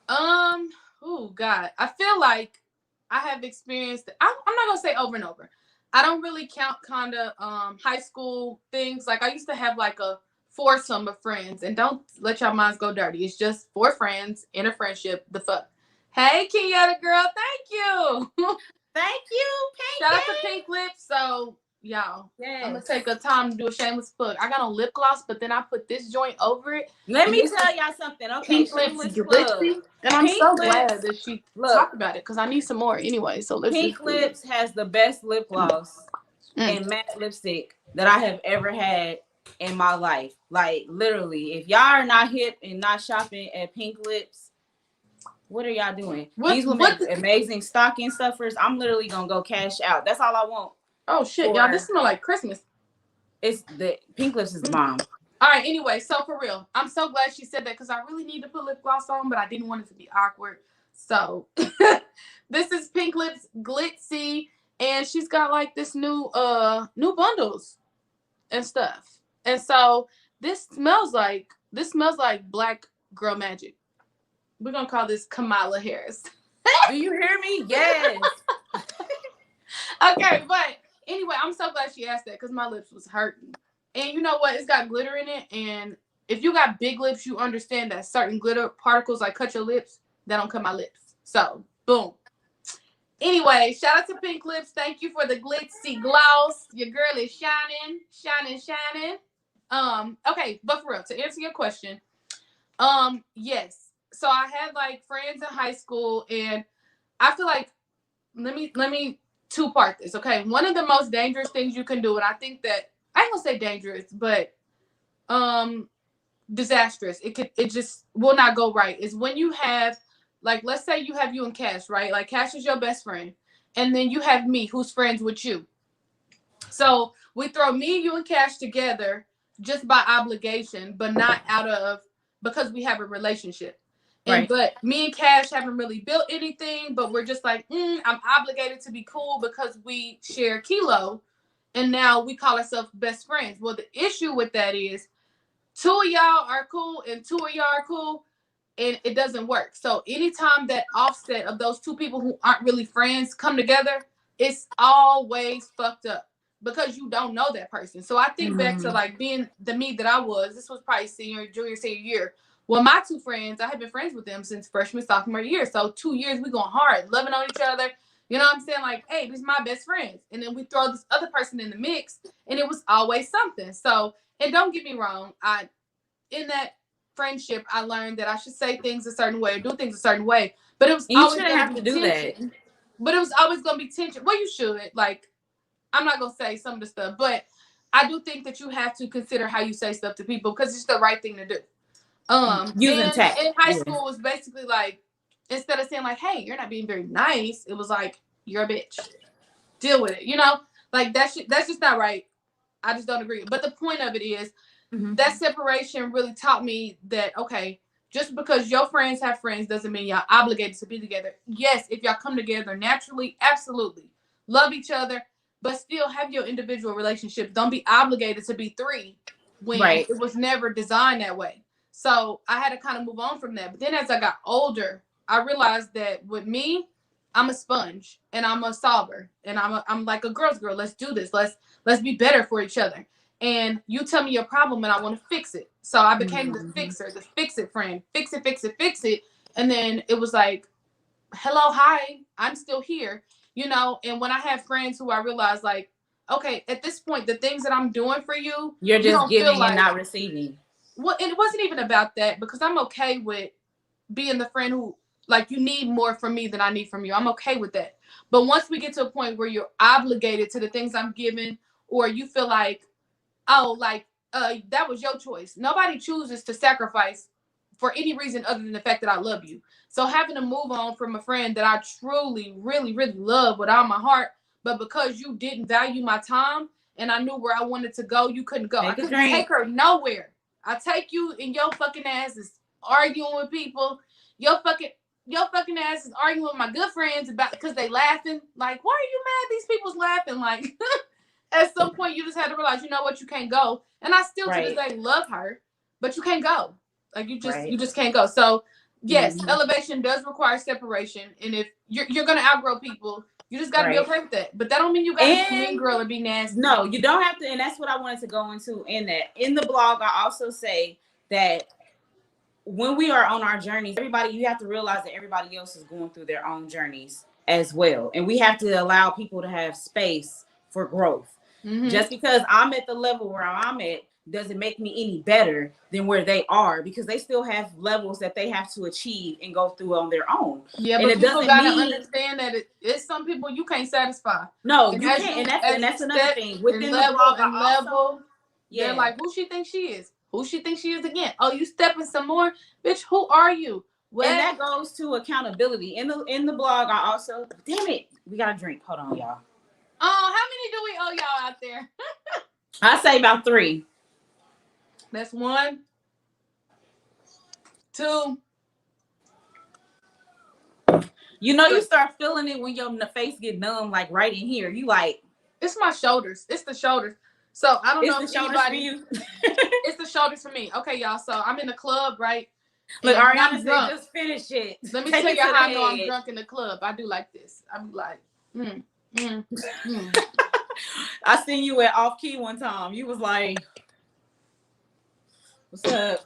Oh God. I feel like I have experienced I'm not gonna say over and over. I don't really count kinda high school things. Like I used to have like a foursome of friends, and don't let y'all minds go dirty. It's just 4 friends in a friendship. The fuck. Hey Kenyatta girl, thank you. Thank you, Pink. Shout out to Pink Lips. So, y'all, yes. I'm going to take a time to do a shameless plug. I got on lip gloss, but then I put this joint over it. Let me tell y'all something. Okay, Pink Lips glitzy. And I'm so glad that she talked about it because I need some more anyway. So let's Pink Lips has the best lip gloss and matte lipstick that I have ever had in my life. Like, literally, if y'all are not hip and not shopping at Pink Lips, what are y'all doing? These women amazing stocking stuffers. I'm literally gonna go cash out. That's all I want. Oh shit, y'all! This smells like Christmas. It's the Pink Lips is the bomb. All right. Anyway, so for real, I'm so glad she said that because I really need to put lip gloss on, but I didn't want it to be awkward. So this is Pink Lips Glitzy, and she's got like this new bundles and stuff. And so this smells like black girl magic. We're going to call this Kamala Harris. Do you hear me? Yes. Okay, but anyway, I'm so glad she asked that because my lips was hurting. And you know what? It's got glitter in it. And if you got big lips, you understand that certain glitter particles like cut your lips, that don't cut my lips. So, boom. Anyway, shout out to Pink Lips. Thank you for the glitzy gloss. Your girl is shining. Okay, but for real, to answer your question, yes. So I had like friends in high school, and I feel like let me two-part this. Okay, one of the most dangerous things you can do, and I think that I ain't gonna say dangerous, but disastrous. It just will not go right. Is when you have like, let's say you have you and Cash, right? Like Cash is your best friend, and then you have me, who's friends with you. So we throw me, you, and Cash together just by obligation, but not because we have a relationship. And, right. But me and Cash haven't really built anything, but we're just like, I'm obligated to be cool because we share Kilo, and now we call ourselves best friends. Well, the issue with that is 2 of y'all are cool and 2 of y'all are cool, and it doesn't work. So anytime that offset of those 2 people who aren't really friends come together, it's always fucked up because you don't know that person. So I think back to like being the me that I was. This was probably junior, senior year. Well, my 2 friends, I have been friends with them since freshman, sophomore year. So 2 years, we going hard, loving on each other. You know what I'm saying? Like, hey, this is my best friends. And then we throw this other person in the mix, and it was always something. So, and don't get me wrong, in that friendship, I learned that I should say things a certain way or do things a certain way. But it was always going to be tension. But it was always going to be tension. Well, you should. Like, I'm not going to say some of the stuff, but I do think that you have to consider how you say stuff to people because it's the right thing to do. Using tact. In high school was basically like instead of saying like, hey, you're not being very nice, it was like, you're a bitch. Deal with it. You know, like that's just not right. I just don't agree. But the point of it is that separation really taught me that, okay, just because your friends have friends doesn't mean y'all obligated to be together. Yes, if y'all come together naturally, absolutely. Love each other, but still have your individual relationships. Don't be obligated to be three when it was never designed that way. So I had to kind of move on from that. But then as I got older, I realized that with me, I'm a sponge and I'm a solver and I'm like a girl's girl. Let's do this. Let's be better for each other. And you tell me your problem and I want to fix it. So I became the fixer, the fix it friend. Fix it, fix it, fix it. And then it was like, hello, hi, I'm still here. You know, and when I have friends who I realize like, okay, at this point, the things that I'm doing for you, you're just don't giving feel like, and not receiving. Well, it wasn't even about that because I'm okay with being the friend who, like, you need more from me than I need from you. I'm okay with that. But once we get to a point where you're obligated to the things I'm giving, or you feel like, oh, like, that was your choice. Nobody chooses to sacrifice for any reason other than the fact that I love you. So having to move on from a friend that I truly, really, really love with all my heart, but because you didn't value my time and I knew where I wanted to go, you couldn't go. I couldn't take her nowhere. I take you and your fucking ass is arguing with people. Your fucking ass is arguing with my good friends about because they laughing. Like, why are you mad? These people's laughing. Like, at some point you just had to realize, you know what, you can't go. And I still to this day love her, but you can't go. Like you just can't go. So yes, elevation does require separation. And if you're gonna outgrow people, you just gotta be okay with that. But that don't mean you gotta be a mean girl or be nasty. No, you don't have to, and that's what I wanted to go into in that. In the blog, I also say that when we are on our journeys, you have to realize that everybody else is going through their own journeys as well. And we have to allow people to have space for growth. Just because I'm at the level where I'm at doesn't make me any better than where they are, because they still have levels that they have to achieve and go through on their own. Yeah, but people gotta understand that it's some people you can't satisfy. No, you can't, and that's another thing. Within the blog, level, they're like, who she thinks she is? Who she thinks she is again? Oh, you stepping some more, bitch? Who are you? What? And that goes to accountability. In the blog, I also damn it, we gotta drink. Hold on, y'all. Oh, how many do we owe y'all out there? I say about 3. That's 1, 2. You know, you start feeling it when your face get numb, like right in here. You like, it's my shoulders. It's the shoulders. So I don't know if anybody. It's the shoulders for me. Okay, y'all. So I'm in the club, right? Look, Ariana said, just finish it. Let me tell you how I know I'm drunk in the club. I do like this. I'm like, I seen you at Off Key one time. You was like, what's up?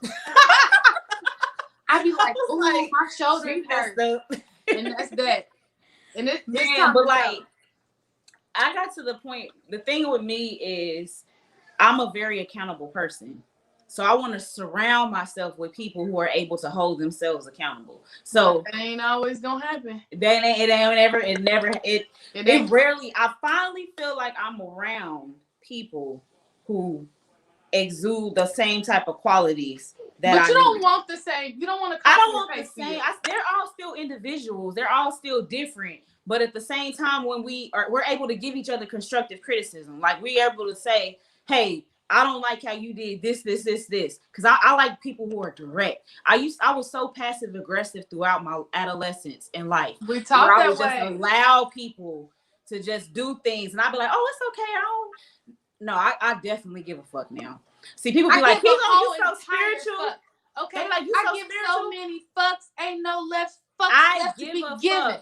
I be like, ooh, my shoulders hurt. And that's that. And it's but like, I got to the point, the thing with me is I'm a very accountable person. So I want to surround myself with people who are able to hold themselves accountable. So it ain't always gonna happen. It rarely. I finally feel like I'm around people who exude the same type of qualities that but you don't want the same. You don't want to. I don't want the same. They're all still individuals. They're all still different. But at the same time, when we're able to give each other constructive criticism, like we're able to say, hey, I don't like how you did this. Because I like people who are direct. I was so passive aggressive throughout my adolescence and life. We talk that way. I would just allow people to just do things, and I'd be like, oh, it's okay. No, I definitely give a fuck now. See, people be like, you so spiritual. Fuck. Okay, like you so spiritual. So many fucks. Ain't no left fucks left to be given.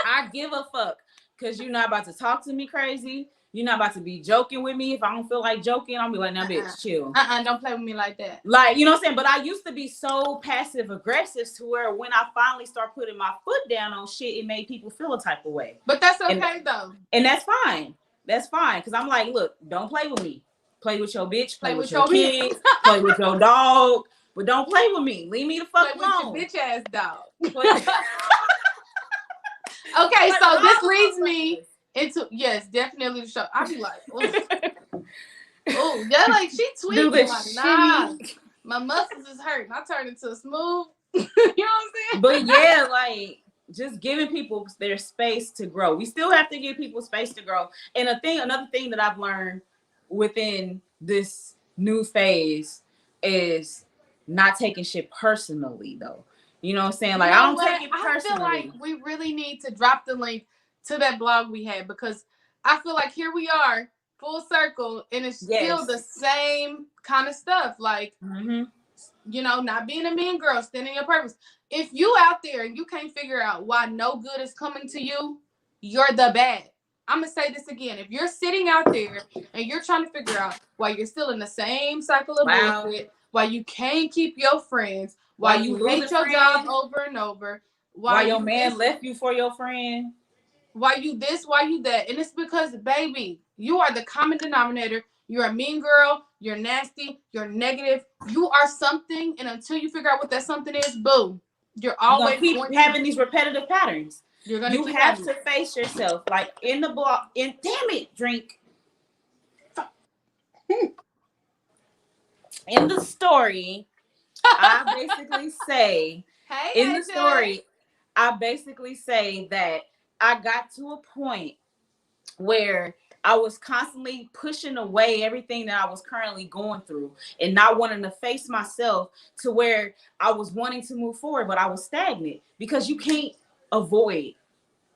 I give a fuck because you're not about to talk to me crazy. You're not about to be joking with me. If I don't feel like joking, I'll be like, nah, bitch, chill. Don't play with me like that. Like, you know what I'm saying? But I used to be so passive aggressive to where when I finally start putting my foot down on shit, it made people feel a type of way. But that's okay though. And that's fine. That's fine. Because I'm like, look, don't play with me. Play with your bitch. Play with your kids. Play with your dog. But don't play with me. Leave me the fuck alone. With your bitch ass dog. Okay, like, so this leads me into, yes, definitely the show. I be like, oh, they're like, she tweaking. Like, nah, my muscles is hurting. I turned into a smooth You know what I'm saying? But yeah, like just giving people their space to grow. We still have to give people space to grow. And another thing that I've learned within this new phase is not taking shit personally though. You know what I'm saying? Like, You know I don't what? take it I feel like personally. we really need to drop the link to that blog we had, because I feel like here we are, full circle, and it's still the Yes. same kind of stuff. Like, Mm-hmm. you know, not being a mean girl, standing your purpose. If you out there and you can't figure out why no good is coming to you, you're the bad. I'm gonna say this again. If you're sitting out there and you're trying to figure out why you're still in the same cycle of Wow. bullshit, why you can't keep your friends, why Why you you hate losing your job friends? over and over, Why your you man this, left you for your friend? why you this, why you that. And it's because, baby, you are the common denominator. You're a mean girl, you're nasty, you're negative, you are something, and until you figure out what that something is, boom, you're You're gonna always keep having these repetitive patterns. you're gonna You keep have having to face yourself. Like in the block, in damn it, drink. In the story, I basically say, Hey, in the AJ. story, I basically say that I got to a point where I was constantly pushing away everything that I was currently going through and not wanting to face myself, to where I was wanting to move forward, but I was stagnant, because you can't avoid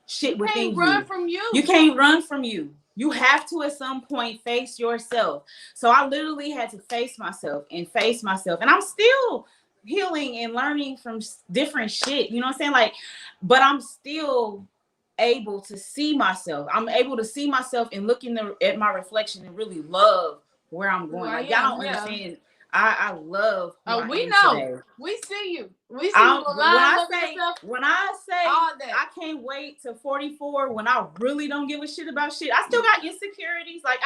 shit You within can't run you. from you. You can't run from you. You have to at some point face yourself. So I literally had to face myself and face myself. And I'm still healing and learning from different shit. You know what I'm saying? Like, but I'm still able to see myself. I'm able to see myself and look at my reflection and really love where I'm going. Like, y'all don't understand. I love who I we am know. today. We see you. We see you When online, I love say, yourself, when I say all that. I can't wait to 44 when I really don't give a shit about shit. I still got insecurities. Like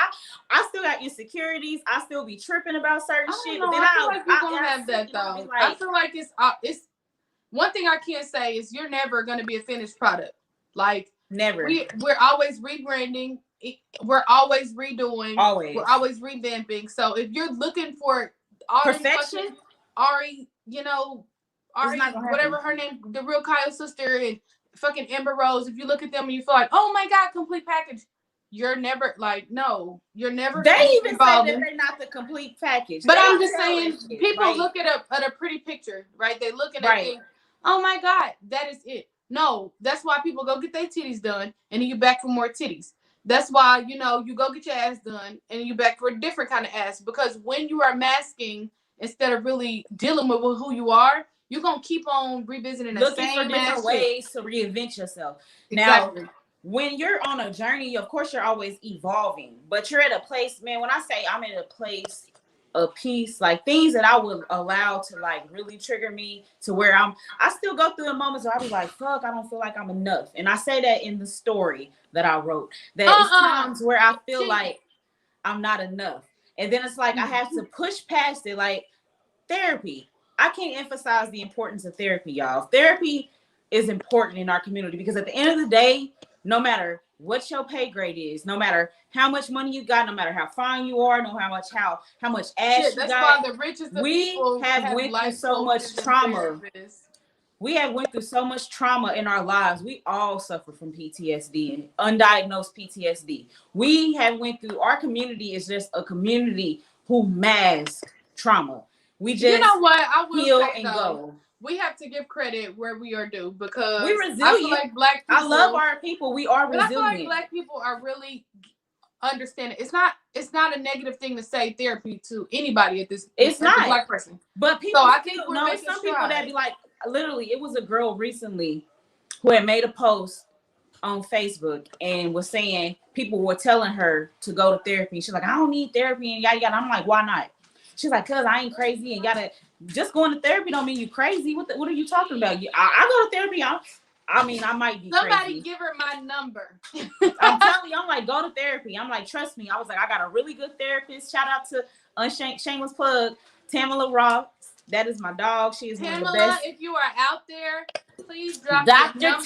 I still got insecurities. I still be tripping about certain shit. Know. But then I feel like you're gonna have that though. Like, I feel like it's one thing I can't say is you're never gonna be a finished product. Like, never. We're always rebranding. We're always redoing. Always. We're always revamping. So if you're looking for all perfection, Ari, you know, Ari, whatever her name, the real Kyle's sister, and fucking Amber Rose, if you look at them and you feel like, oh my God, complete package, you're never like, no, you're never. They even say that they're not the complete package. But I'm just saying, people look at a pretty picture, right? They look at it, think, oh my God, that is it. No, that's why people go get their titties done and then you back for more titties. That's why, you know, you go get your ass done and you back for a different kind of ass, because when you are masking instead of really dealing with who you are, you're going to keep on revisiting the looking same for different ways to reinvent yourself. Exactly. Now, when you're on a journey, of course, you're always evolving, but you're at a place, man, when I say I'm in a place of peace, like things that I would allow to like really trigger me to where I still go through the moments where I be like, fuck, I don't feel like I'm enough. And I say that in the story that I wrote, that it's times where I feel like I'm not enough. And then it's like, I have to push past it. Like therapy. I can't emphasize the importance of therapy, y'all. Therapy is important in our community, because at the end of the day, no matter what your pay grade is, no matter how much money you got, no matter how fine you are, no how much ass you got, why the richest we have went through so much trauma. We have went through so much trauma in our lives. We all suffer from PTSD and undiagnosed PTSD. We have went through, our community is just a community who mask trauma. We just, you know what, I will heal say, and though, go. We have to give credit where we are due, because we're resilient. I feel like Black people, I love our people. We are resilient. I feel like Black people are really understanding. It's not a negative thing to say therapy to anybody at this. It's not a Black person, but people. So I think know some people that be like, literally, it was a girl recently who had made a post on Facebook and was saying people were telling her to go to therapy. She's like, I don't need therapy and yada yada. I'm like, why not? She's like, cause I ain't crazy and yada. Just going to therapy don't mean you crazy. What are you talking about? I go to therapy. I mean, I might be somebody crazy. Give her my number. I'm telling you, I'm like, go to therapy. I'm like, trust me. I was like, I got a really good therapist. Shout out to shameless plug, Tamala Ross. That is my dog. She is Tamala, one of the best. If you are out there, please drop Dr.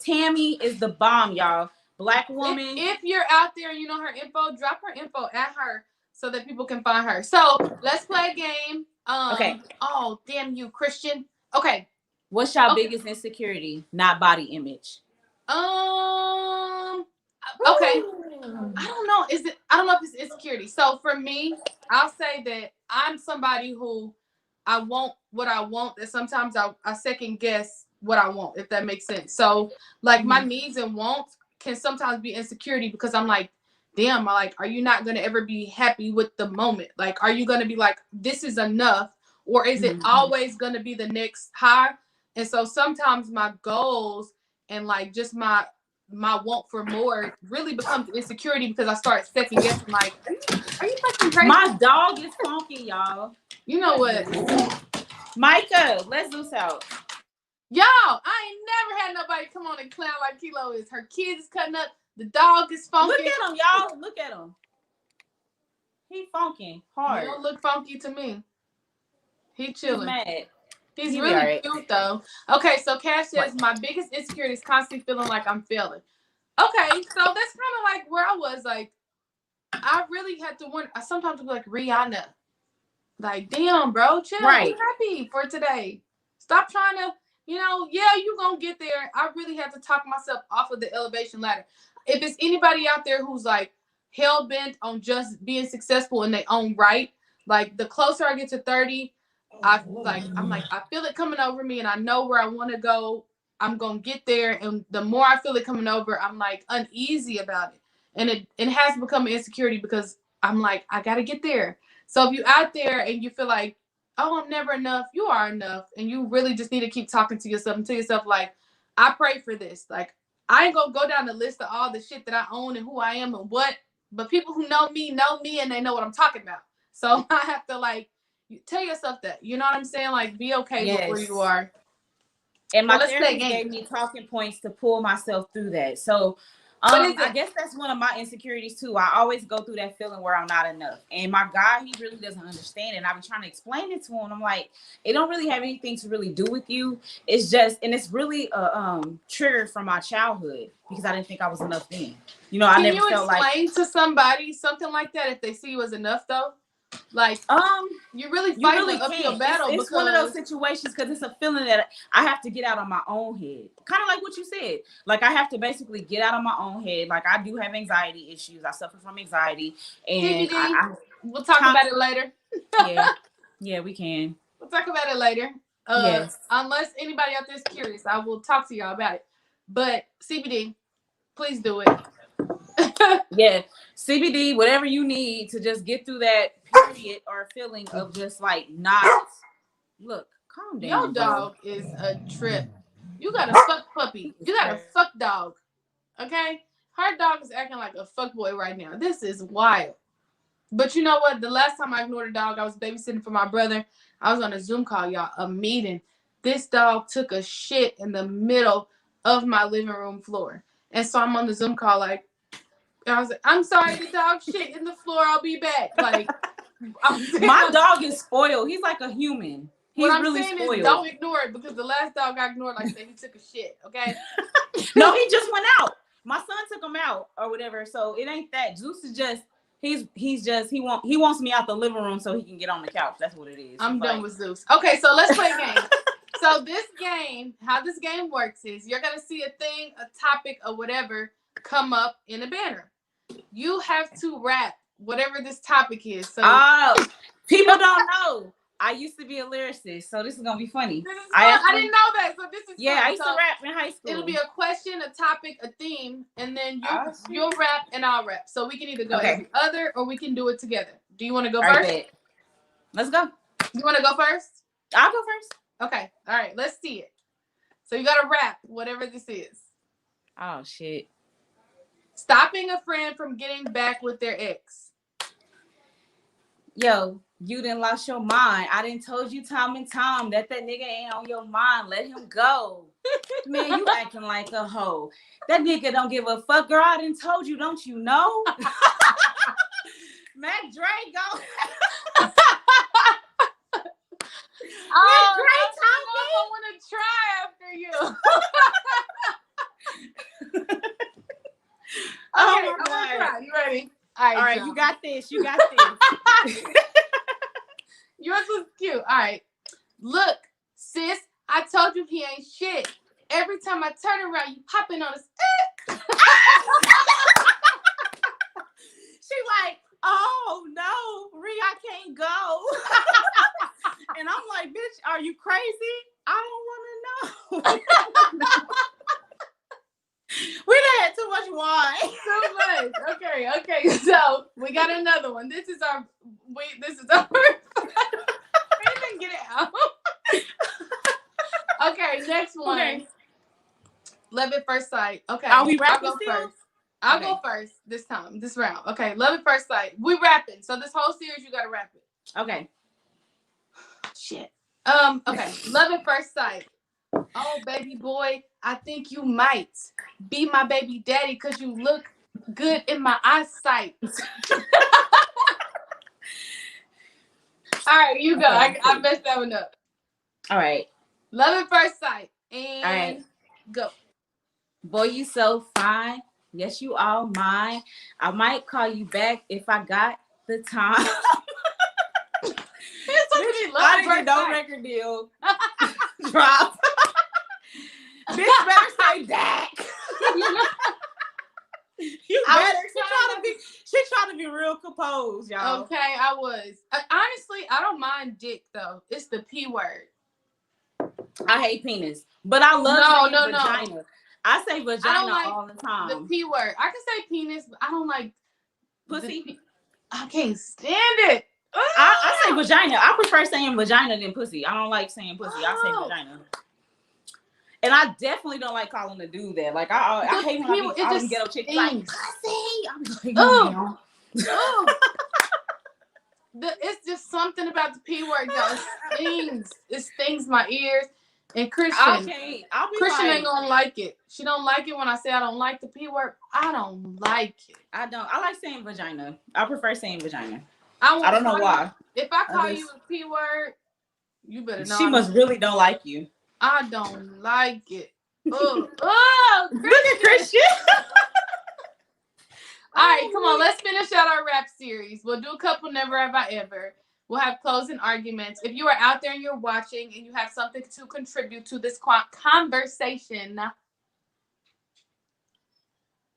Tammy is the bomb, y'all. Black woman. If you're out there and you know her info, drop her info at her so that people can find her. So let's play a game. Okay. Oh, damn you, Christian. Okay. What's your biggest insecurity? Not body image. Okay. I don't know. I don't know if it's insecurity. So for me, I'll say that I'm somebody who I want what I want, and sometimes I second guess what I want, if that makes sense. So like my needs and wants can sometimes be insecurity because I'm like, damn, are you not gonna ever be happy with the moment? Like, are you gonna be like, this is enough, or is it always gonna be the next high? And so sometimes my goals and like just my want for more really becomes insecurity because I start second guessing like, are you fucking crazy? My dog is funky, y'all. You know what? Micah, let's do out. Y'all, I ain't never had nobody come on and clown like Kilo is. Her kids is cutting up. The dog is funky. Look at him, y'all. Look at him. He funky hard. He don't look funky to me. He chilling. He's mad. He's really right. Cute though. Okay, so Cash says my biggest insecurity is constantly feeling like I'm failing. Okay, so that's kind of like where I was. Like, I really had to wonder. I sometimes be like, Rihanna, like, damn, bro, chill. Right. Be happy for today. Stop trying to, yeah, you gonna get there. I really had to talk myself off of the elevation ladder. If it's anybody out there who's like hell bent on just being successful in their own right, like the closer I get to 30, I feel it coming over me, and I know where I want to go. I'm gonna get there, and the more I feel it coming over, I'm like uneasy about it, and it has become an insecurity because I'm like, I gotta get there. So if you're out there and you feel like, oh, I'm never enough, you are enough, and you really just need to keep talking to yourself and tell yourself like, I pray for this. Like, I ain't gonna go down the list of all the shit that I own and who I am and what, but people who know me, and they know what I'm talking about. So I have to like. You tell yourself that, you know what I'm saying? Like, be okay with where you are. And my therapist gave me talking points to pull myself through that. So I guess that's one of my insecurities too. I always go through that feeling where I'm not enough. And my guy, he really doesn't understand it. And I be trying to explain it to him. I'm like, it don't really have anything to really do with you. It's just, and it's really a trigger from my childhood because I didn't think I was enough then. I never felt like. Can you explain to somebody something like that if they see you as enough though? Like, you really fighting really up your battle. It's one of those situations because it's a feeling that I have to get out of my own head. Kind of like what you said. Like, I have to basically get out of my own head. Like, I do have anxiety issues. I suffer from anxiety. And we'll talk about it later. Yeah, we can. We'll talk about it later. Yes. Unless anybody out there is curious, I will talk to y'all about it. But CBD, please do it. Yeah, CBD, whatever you need to just get through that period or feeling of just like not. Look, calm down. Your dog is a trip. You got a fuck puppy. You got a fuck dog. Okay, her dog is acting like a fuck boy right now. This is wild. But you know what? The last time I ignored a dog, I was babysitting for my brother. I was on a Zoom call, y'all, a meeting. This dog took a shit in the middle of my living room floor, and so I'm on the Zoom call like. I was like, I'm sorry, the dog shit in the floor. I'll be back. Like, my dog is spoiled. He's like a human. He's what I'm really saying spoiled. Is don't ignore it because the last dog I ignored, like I said, he took a shit. Okay. No, he just went out. My son took him out or whatever. So it ain't that. Zeus is just he wants me out the living room so he can get on the couch. That's what it is. I'm done with Zeus. Okay, so let's play a game. So this game, how this game works is you're gonna see a thing, a topic, or whatever come up in a banner. You have to rap whatever this topic is. So people don't know. I used to be a lyricist, so this is gonna be funny. I didn't know that, so this is fun. I used to rap in high school. It'll be a question, a topic, a theme, and then you'll rap and I'll rap. So we can either go every other or we can do it together. Do you want to go first? Right, let's go. You want to go first? I'll go first. Okay. All right. Let's see it. So you gotta rap whatever this is. Oh shit. Stopping a friend from getting back with their ex. Yo, you done lost your mind. I done told you time and time that nigga ain't on your mind. Let him go. Man, you acting like a hoe. That nigga don't give a fuck. Girl, I done told you, don't you know? Mac Dre go. Oh, I want to try after you. Oh okay, my God. You ready? All right, you got this. You got this. Yours was cute. All right. Look, sis, told you he ain't shit. Every time I turn around, you popping on his. She like, oh no, Ree, I can't go. And I'm like, bitch, are you crazy? I don't want to know. We done had too much wine. So much. Okay. So we got another one. This is our. We didn't get it out. Okay, next one. Okay. Love at first sight. Okay. Are we rapping I'll go still? first. I'll go first this time, this round. Okay, love at first sight. We rapping. So this whole series, you gotta rap it. Okay. Shit. Okay. Love at first sight. Oh, baby boy, I think you might be my baby daddy because you look good in my eyesight. All right, you go. I messed that one up. All right. Love at first sight. And All right. Go. Boy, you so fine. Yes, you all mine. I might call you back if I got the time. I didn't get no record deal. Drop. Bitch better say that. You better. She trying to be real composed, y'all. Okay, I was. Honestly, I don't mind dick though. It's the P word. I hate penis, but I love saying vagina. No. I say vagina all the time. The P word. I can say penis, but I don't like pussy. I can't stand it. I say vagina. I prefer saying vagina than pussy. I don't like saying pussy. I say vagina. And I definitely don't like calling a dude that. Like I hate when I be ghetto chicks like pussy. I'm like, oh. It's just something about the P word, y'all. It stings my ears. And Christian ain't gonna like it. She don't like it when I say I don't like the P word. I don't like it. I like saying vagina. I prefer saying vagina. I don't know why. If I call you a P word, you better know. She must really don't like you. I don't like it. Look at Christian. All right, come on. Let's finish out our rap series. We'll do a couple Never Have I Ever. We'll have closing arguments. If you are out there and you're watching and you have something to contribute to this conversation,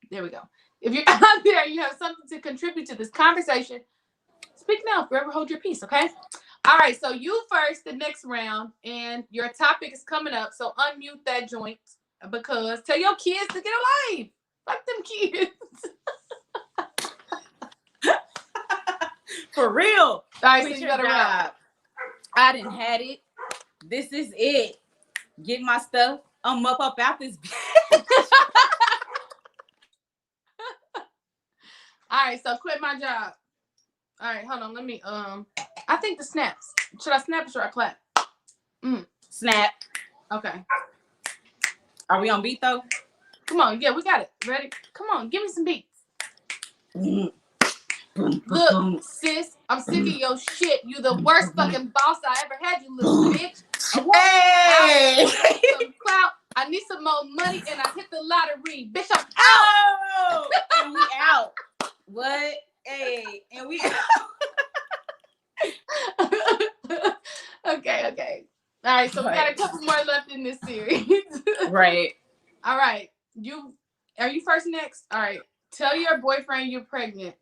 there we go. If you're out there and you have something to contribute to this conversation, speak now. Forever hold your peace, okay? All right, so you first the next round, and your topic is coming up. So unmute that joint because tell your kids to get a life. Fuck them kids. For real. All right, so you gotta rap. I done had it. This is it. Get my stuff. I'm up out this bitch. All right, so quit my job. All right, hold on. Let me I think the snaps. Should I snap or should I clap? Snap. Okay. Are we on beat though? Come on, yeah, we got it. Ready? Come on, give me some beats. Look, sis, I'm sick of your shit. You the worst fucking boss I ever had, you little bitch. Hey! Some clout. I need some more money and I hit the lottery. Bitch, I'm out. Oh! And we out. What? Hey, and we out. Okay. All right, so we got a couple more left in this series. Right. All right. Are you first next? All right. Tell your boyfriend you're pregnant.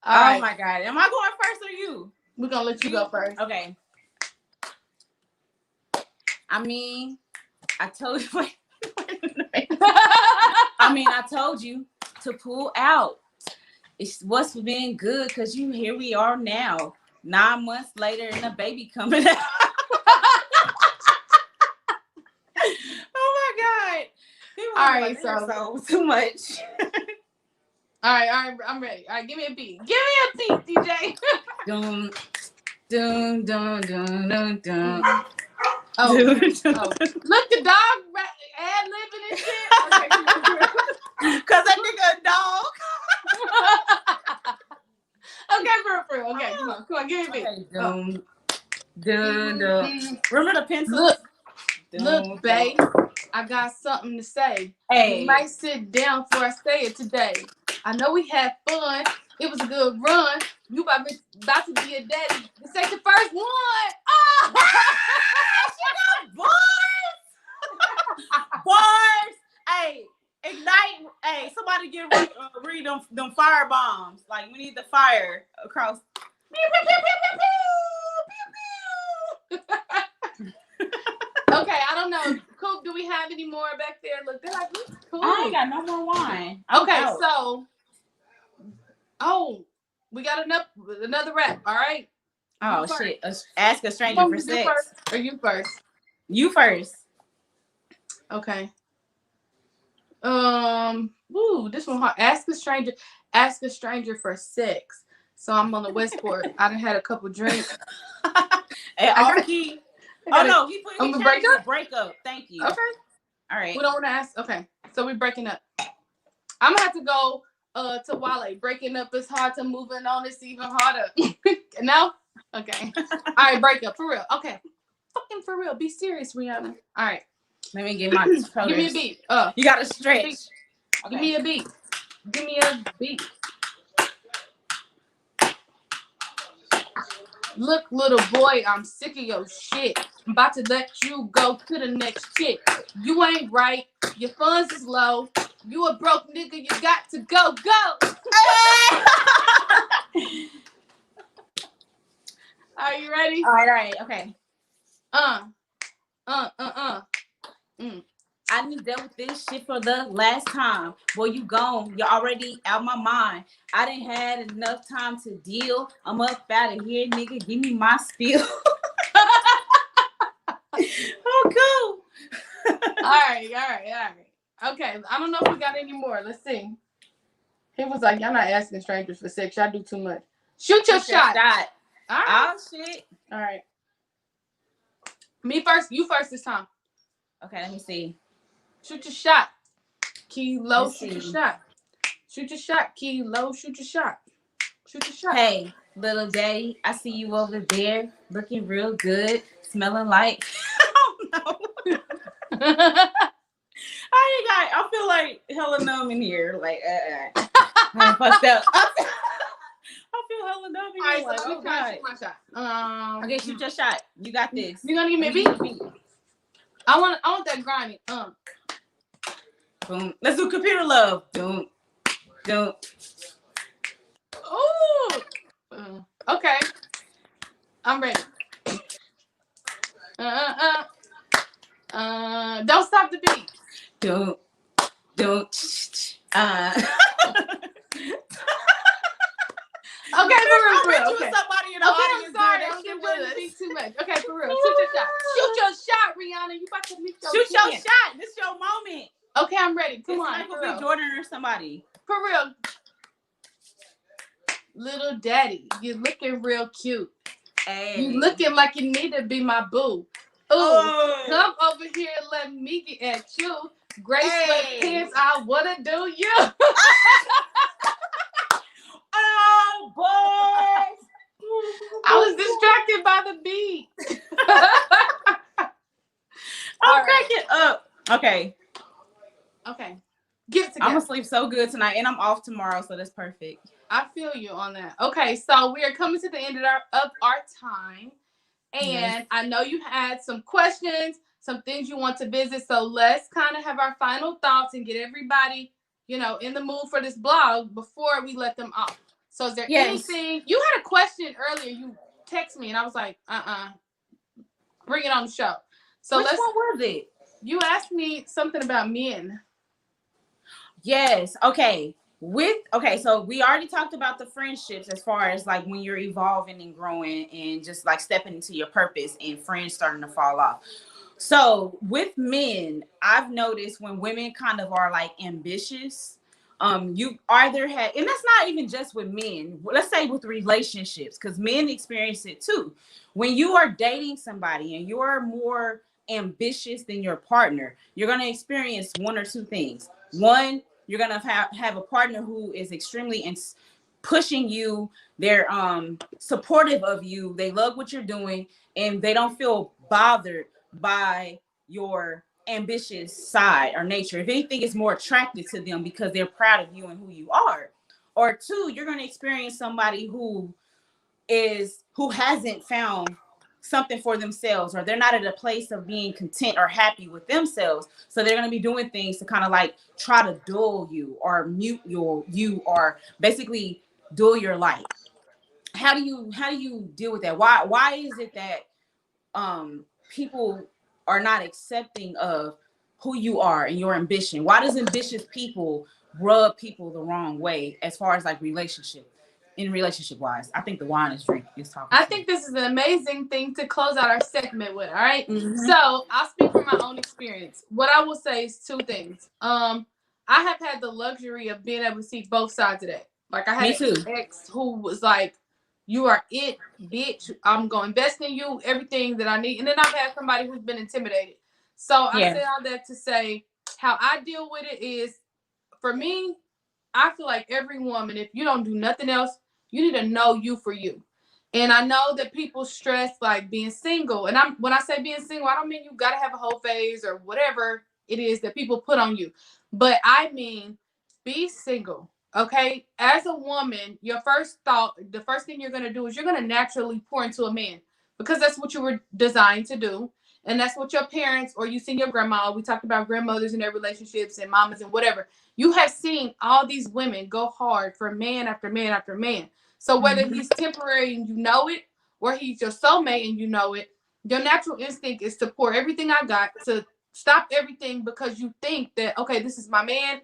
Oh my God. Am I going first or you? We're going to let you go first. Okay. I mean, I told you. I told you to pull out. It's what's been good because here we are now. 9 months later and a baby coming out. Oh my God. All right, so too much. All right, I'm ready. All right, give me a beat. Give me a beat, DJ. Dun, dun, dun, dun, dun, dun. Oh. Look, the dog ad-libbing and shit. Okay, because that nigga a dog. Okay, for real. Okay, come on, give me a beat. Dun, dun, dun. Remember the pencil? Look, babe, I got something to say. Hey. You might sit down before I say it today. I know we had fun. It was a good run. You about to be a daddy. This ain't the first one. Oh! them fire bombs. Like we need the fire across. Okay, I don't know. Coop, do we have any more back there? Look, they're like, cool. I ain't got no more wine. Okay, so we got another rap. All right. Oh shit! Ask a stranger for sex. First, or you first? You first. Okay. Ooh, this one hard. Ask a stranger for sex. So I'm on the Westport. I done had a couple drinks. And off key. Oh no, he break up. Thank you. Okay. All right. We don't want to ask. Okay. So we breaking up. I'm gonna have to go to Wale. Breaking up is hard to moving on. It's even harder. No? Okay. All right, break up for real. Okay. Fucking for real. Be serious, Rihanna. All right. Let me get my colors. Give me a beat. You gotta stretch. Okay. Give me a beat. Give me a beat. Look, little boy, I'm sick of your shit. I'm about to let you go to the next chick. You ain't right. Your funds is low. You a broke nigga. You got to go. Are you ready? All right. Okay. I done dealt with this shit for the last time. Boy, you gone. You're already out my mind. I didn't had enough time to deal. I'm up out of here, nigga. Give me my spiel. Oh, cool. All right. Okay, I don't know if we got any more. Let's see. He was like, y'all not asking strangers for sex. Y'all do too much. Shoot your shot. All right. Oh, shit. All right. Me first. You first this time. Okay, let me see. Shoot your shot. Key low, shoot your shot. Shoot your shot. Key low, shoot your shot. Shoot your shot. Hey, little daddy, I see you over there looking real good, smelling like. I don't know. I feel like hella numb in here. Like, I fucked up. I feel hella numb in here. All right, so let me try to shoot my shot. Okay, shoot your shot. You got this. You gonna give me a beat? I want that grinding. Boom. Let's do computer love. Don't. Ooh. Okay. I'm ready. Don't stop the beat. Don't. Okay, for real. Okay. Somebody in the audience. I'm sorry. I'm gonna be too much. Okay, for real. Shoot your shot. Shoot your shot, Rihanna. You about to meet your Shoot your shot. This is your moment. Okay, I'm ready. Come on. Michael B. Jordan or somebody. For real. Little daddy, you looking real cute. Hey. You looking like you need to be my boo. Ooh, come over here and let me get at you. Gray sweatpants, I wanna do you. Oh, boy. I was distracted by the beat. I'm cracking up. Okay. Get it together. I'm gonna sleep so good tonight, and I'm off tomorrow, so that's perfect. I feel you on that. Okay, so we are coming to the end of our time. And yes. I know you had some questions, some things you want to visit. So let's kind of have our final thoughts and get everybody, in the mood for this blog before we let them off. So is there anything? You had a question earlier. You text me and I was like, bring it on the show. So Which one was it? You asked me something about men. Yes. Okay. So we already talked about the friendships as far as like when you're evolving and growing and just like stepping into your purpose and friends starting to fall off. So with men, I've noticed when women kind of are like ambitious, you either had, and that's not even just with men, let's say with relationships, because men experience it too. When you are dating somebody and you're more ambitious than your partner, you're going to experience one or two things. One, you're going to have a partner who is extremely pushing you. They're supportive of you. They love what you're doing and they don't feel bothered by your ambitious side or nature. If anything, it's more attractive to them because they're proud of you and who you are. Or two, you're going to experience somebody who hasn't found something for themselves, or they're not at a place of being content or happy with themselves. So they're going to be doing things to kind of like try to dull you or mute you or basically dull your light. How do you deal with that? Why is it that people are not accepting of who you are and your ambition? Why does ambitious people rub people the wrong way as far as like relationship wise? I think the wine is talking. I think this is an amazing thing to close out our segment with. All right. Mm-hmm. So I'll speak from my own experience. What I will say is two things. I have had the luxury of being able to see both sides of that. Like I had an ex who was like, "You are it, bitch. I'm going to invest in you, everything that I need." And then I've had somebody who's been intimidated. So I say all that to say how I deal with it is, for me, I feel like every woman, if you don't do nothing else, you need to know you for you. And I know that people stress like being single. And when I say being single, I don't mean you got to have a whole phase or whatever it is that people put on you. But I mean, be single. Okay, as a woman, your first thought, the first thing you're going to do is you're going to naturally pour into a man because that's what you were designed to do. And that's what your parents, or you seen your grandma, we talked about grandmothers and their relationships and mamas and whatever. You have seen all these women go hard for man after man after man. So whether he's temporary and you know it, or he's your soulmate and you know it, your natural instinct is to pour everything I got, to stop everything because you think that, okay, this is my man.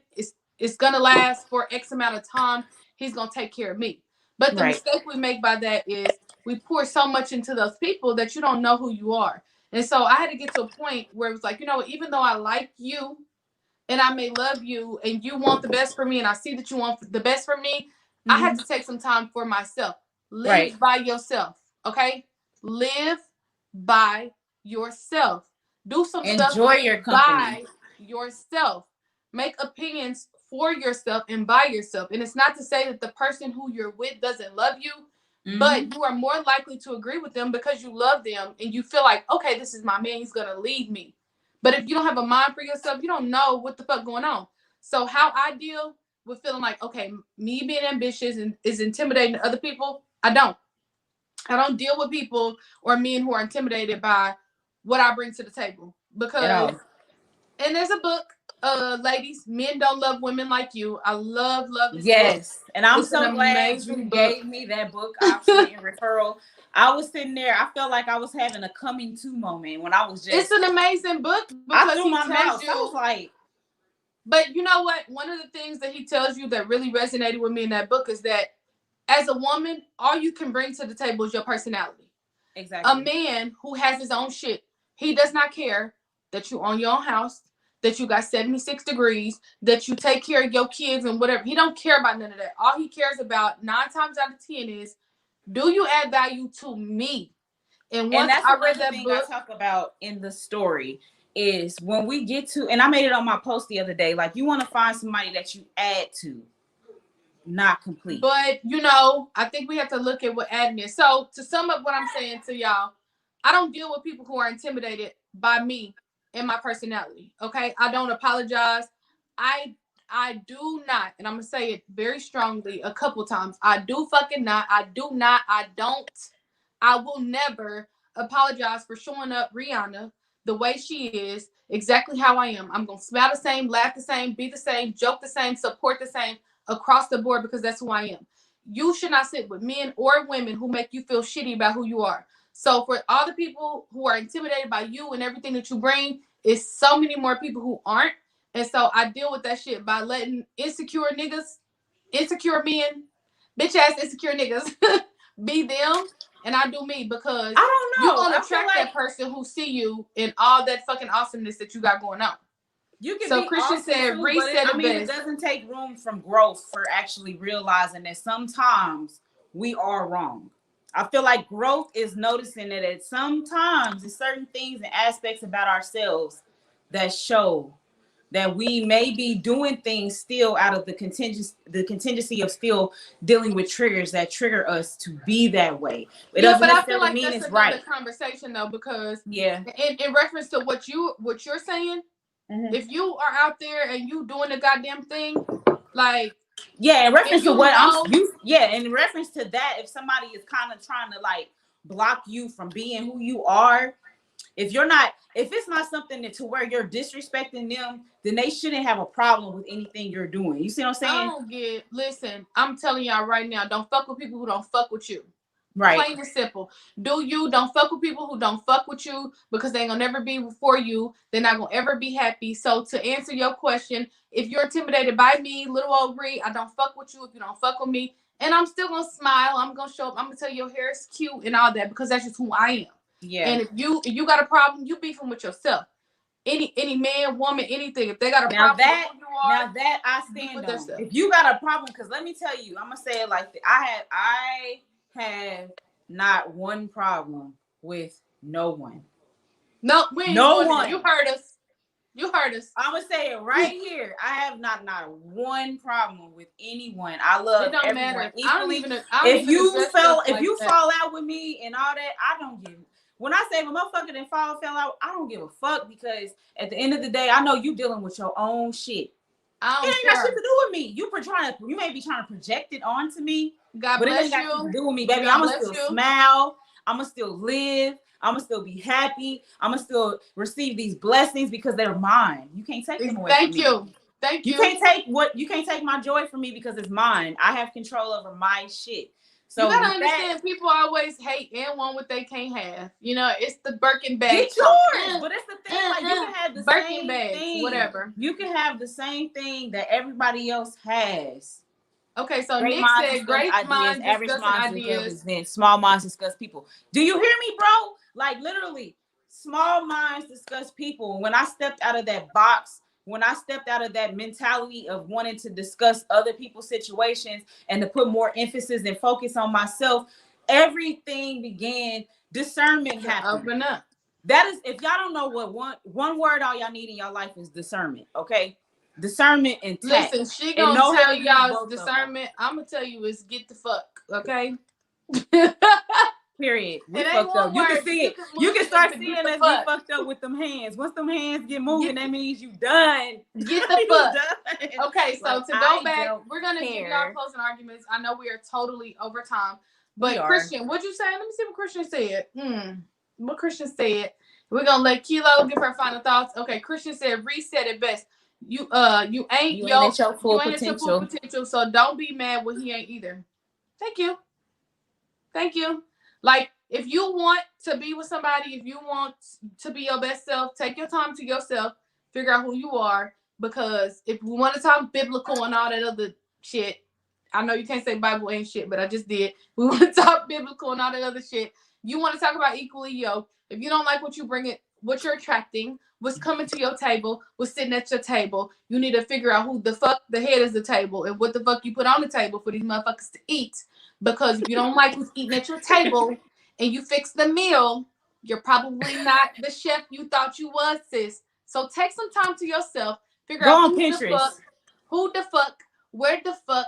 It's going to last for X amount of time. He's going to take care of me. But the mistake we make by that is we pour so much into those people that you don't know who you are. And so I had to get to a point where it was like, you know, even though I like you and I may love you and you want the best for me and I see that you want the best for me, I had to take some time for myself. Live by yourself, okay? Live by yourself. Do some stuff. Enjoy your company. By yourself. Make opinions for yourself and by yourself. And it's not to say that the person who you're with doesn't love you, but you are more likely to agree with them because you love them and you feel like, okay, this is my man, he's going to lead me. But if you don't have a mind for yourself, you don't know what the fuck going on. So how I deal with feeling like, okay, me being ambitious and is intimidating other people, I don't deal with people or men who are intimidated by what I bring to the table. Because, and there's a book, ladies, Men Don't Love Women Like You. I love this book. And I'm so glad you gave me that book option and referral. I was sitting there, I felt like I was having a coming to moment when I was just. It's an amazing book because I threw my mouth. I was like. But you know what? One of the things that he tells you that really resonated with me in that book is that as a woman, all you can bring to the table is your personality. Exactly. A man who has his own shit, he does not care that you own your own house, that you got 76 degrees, that you take care of your kids and whatever. He don't care about none of that. All he cares about 9 times out of 10 is, do you add value to me? And once that's I read that book, I talk about in the story is when we get to, and I made it on my post the other day, like you want to find somebody that you add to, not complete. But you know, I think we have to look at what adding is. So to sum up what I'm saying to y'all, I don't deal with people who are intimidated by me and my personality. Okay, I don't apologize. I do not, and I'm gonna say it very strongly a couple times. I do fucking not. I do not. I don't. I will never apologize for showing up Rihanna the way she is, exactly how I am. I'm gonna smile the same, laugh the same, be the same, joke the same, support the same across the board because that's who I am. You should not sit with men or women who make you feel shitty about who you are. So for all the people who are intimidated by you and everything that you bring, it's so many more people who aren't. And so I deal with that shit by letting insecure niggas, insecure men, bitch ass insecure niggas be them. And I do me because I don't know. You're gonna attract that person who see you in all that fucking awesomeness that you got going on. You can so be Christian awesome said, too, reset but it doesn't take room from growth for actually realizing that sometimes we are wrong. I feel like growth is noticing that at sometimes there's certain things and aspects about ourselves that show that we may be doing things still out of the contingency of still dealing with triggers that trigger us to be that way. It doesn't I feel like mean that's it's another right. conversation though, because in reference to what you're saying, if you are out there and you doing the goddamn thing, like in reference to what in reference to that, if somebody is kind of trying to like block you from being who you are, if it's not something to where you're disrespecting them, then they shouldn't have a problem with anything you're doing. You see what I'm saying? Listen, I'm telling y'all right now, don't fuck with people who don't fuck with you. Right. Plain and simple. Don't fuck with people who don't fuck with you, because they ain't gonna never be for you. They're not gonna ever be happy. So to answer your question, if you're intimidated by me, little old Ree, I don't fuck with you if you don't fuck with me. And I'm still gonna smile. I'm gonna show up. I'm gonna tell you your hair is cute and all that, because that's just who I am. Yeah. And if you got a problem, you beefing with yourself. Any man, woman, anything. If they got a problem with who you are, now that I stand on. If you got a problem, because let me tell you, I'm gonna say it like this. I have not one problem with no one. No one. You heard us. I'm gonna say it right here. I have not one problem with anyone. I love everyone matter. equally. If you fall out with me and all that, I don't give. When I say if a motherfucker didn't fell out, I don't give a fuck, because at the end of the day, I know you dealing with your own shit. It ain't got shit to do with me. You may be trying to project it onto me, but it ain't got shit to do with me, baby. I'm gonna still smile. I'm gonna still live. I'm gonna still be happy. I'm gonna still receive these blessings because they're mine. You can't take them away from me. Thank you. You can't take my joy from me, because it's mine. I have control over my shit. So you gotta understand, people always hate and want what they can't have. You know, it's the Birkin bag. Get yours, but it's the thing. Like, you can have the Birkin same bags, thing. whatever. You can have the same thing that everybody else has. Okay, so Nick said, "Great minds discuss ideas, then small minds discuss people." Do you hear me, bro? Like, literally, small minds discuss people. When I stepped out of that box, when I stepped out of that mentality of wanting to discuss other people's situations and to put more emphasis and focus on myself, everything began. Discernment happened. Open up. That is, if y'all don't know what one word all y'all need in your life is discernment. Okay, discernment and tact. Listen, she gonna tell y'all discernment. I'm gonna tell you is get the fuck. Okay. Period. We fucked up. You can see it. You can start seeing us be fucked up with them hands. Once them hands get moving, that means you done. Get the fuck. Okay, so like, to go back, we're gonna give y'all closing arguments. I know we are totally over time, but Christian, what'd you say? Let me see what Christian said. What Christian said. We're gonna let Kilo give her final thoughts. Okay, Christian said, reset it best. You ain't at your full potential. So don't be mad when he ain't either. Thank you. Like, if you want to be with somebody, if you want to be your best self, take your time to yourself, figure out who you are. Because if we want to talk biblical and all that other shit, I know you can't say Bible ain't shit, but I just did. We want to talk biblical and all that other shit. You want to talk about equally yoked. If you don't like what you bring, what you're attracting, what's coming to your table, what's sitting at your table, you need to figure out who the fuck the head is the table and what the fuck you put on the table for these motherfuckers to eat. Because if you don't like who's eating at your table and you fix the meal, you're probably not the chef you thought you was, sis. So take some time to yourself. Figure out who the fuck, where the fuck,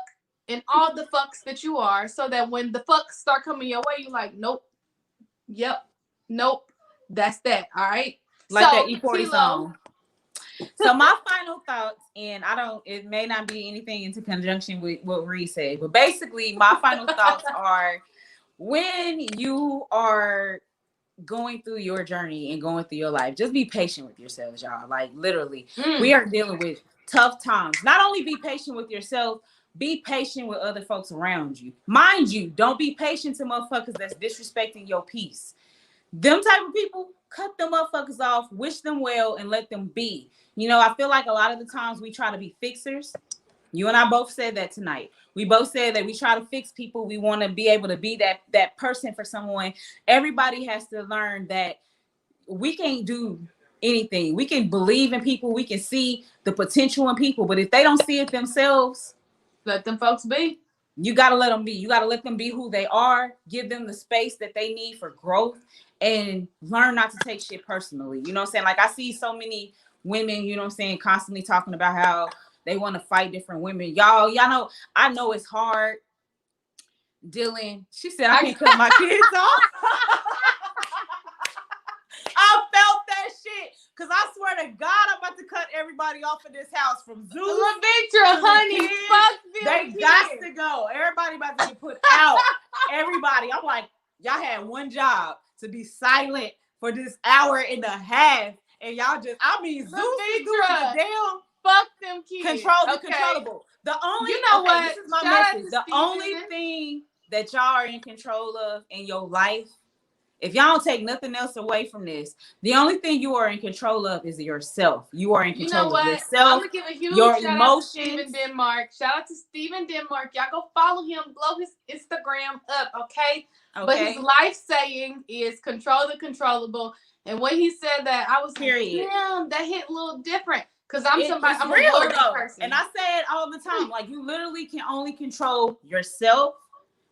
and all the fucks that you are, so that when the fucks start coming your way, you're like, nope. Yep. Nope. That's that. All right. Like so, that E40 song. So my final thoughts, and it may not be anything into conjunction with what Ree said, but basically my final thoughts are, when you are going through your journey and going through your life, just be patient with yourselves, y'all. Like, literally, we are dealing with tough times. Not only be patient with yourself, be patient with other folks around you. Mind you, don't be patient to motherfuckers that's disrespecting your peace. Them type of people, cut them motherfuckers off, wish them well, and let them be. You know, I feel like a lot of the times we try to be fixers. You and I both said that tonight. We both said that we try to fix people. We want to be able to be that person for someone. Everybody has to learn that we can't do anything. We can believe in people. We can see the potential in people. But if they don't see it themselves, let them folks be. You got to let them be. You got to let them be who they are. Give them the space that they need for growth, and learn not to take shit personally. You know what I'm saying? Like, I see so many women, you know what I'm saying, constantly talking about how they want to fight different women. Y'all know, I know it's hard dealing. She said, I can't cut my kids off. I felt that shit. Because I swear to God, I'm about to cut everybody off in this house, from Zeus. Lavitra, honey, fuck them. They got to go. Everybody about to get put out. Everybody. I'm like, Y'all had one job to be silent for this hour and a half. And y'all just, I mean, Zeus is doing the damn fuck them kids. Control the controllable. The only, you know what? This is my message. The only thing that y'all are in control of in your life, if y'all don't take nothing else away from this, the only thing you are in control of is yourself. You are in control of yourself. I'm gonna give a huge shout out to Steven Denmark. Shout out to Steven Denmark. Y'all go follow him. Blow his Instagram up, okay? But his life saying is control the controllable. And when he said that, I was like, damn, that hit a little different. Because I'm a real person. And I say it all the time. Like, you literally can only control yourself,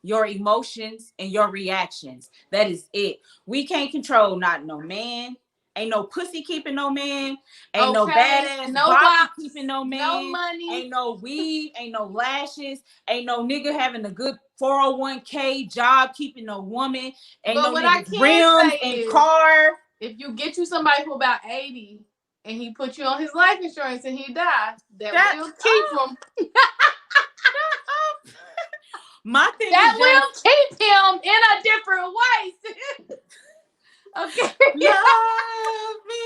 your emotions, and your reactions. That is it. We can't control not no man. Ain't no pussy keeping no man. Ain't no badass body keeping no man. No money. Ain't no weed. Ain't no lashes. Ain't no nigga having a good 401k job keeping no woman. Ain't no niggas rims and car. If you get you somebody who about 80 and he put you on his life insurance and he died, that will keep him. My thing that will keep him in a different way. Okay. Love me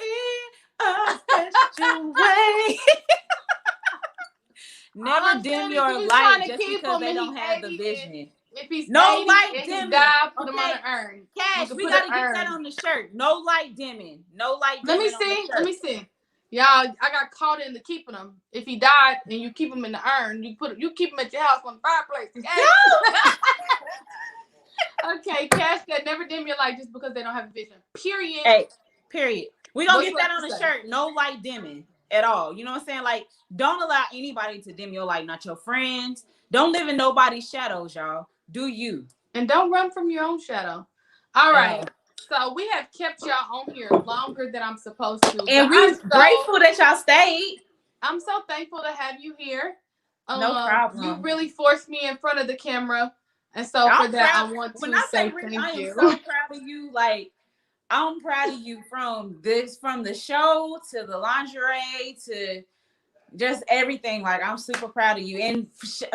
in a special way. Never dim your light just because they don't have the vision. If he's no light dimming, put him on the urn. Cash, we gotta get that on the shirt. No light dimming. No light dimming. Let me see. Y'all, I got caught in the keeping him. If he died and you keep him in the urn, you keep him at your house on the fireplace. Okay, Cash, that never dim your light just because they don't have a vision. Period. Hey, period. We gonna get that on the shirt. No light dimming at all. You know what I'm saying? Like, don't allow anybody to dim your light, not your friends. Don't live in nobody's shadows, y'all. Do you. And don't run from your own shadow. All right. So we have kept y'all on here longer than I'm supposed to. And we're grateful that y'all stayed. I'm so thankful to have you here. No problem. You really forced me in front of the camera. And so for that, I want to say thank you. I am so proud of you. Like, I'm proud of you from the show to the lingerie to just everything. Like, I'm super proud of you. And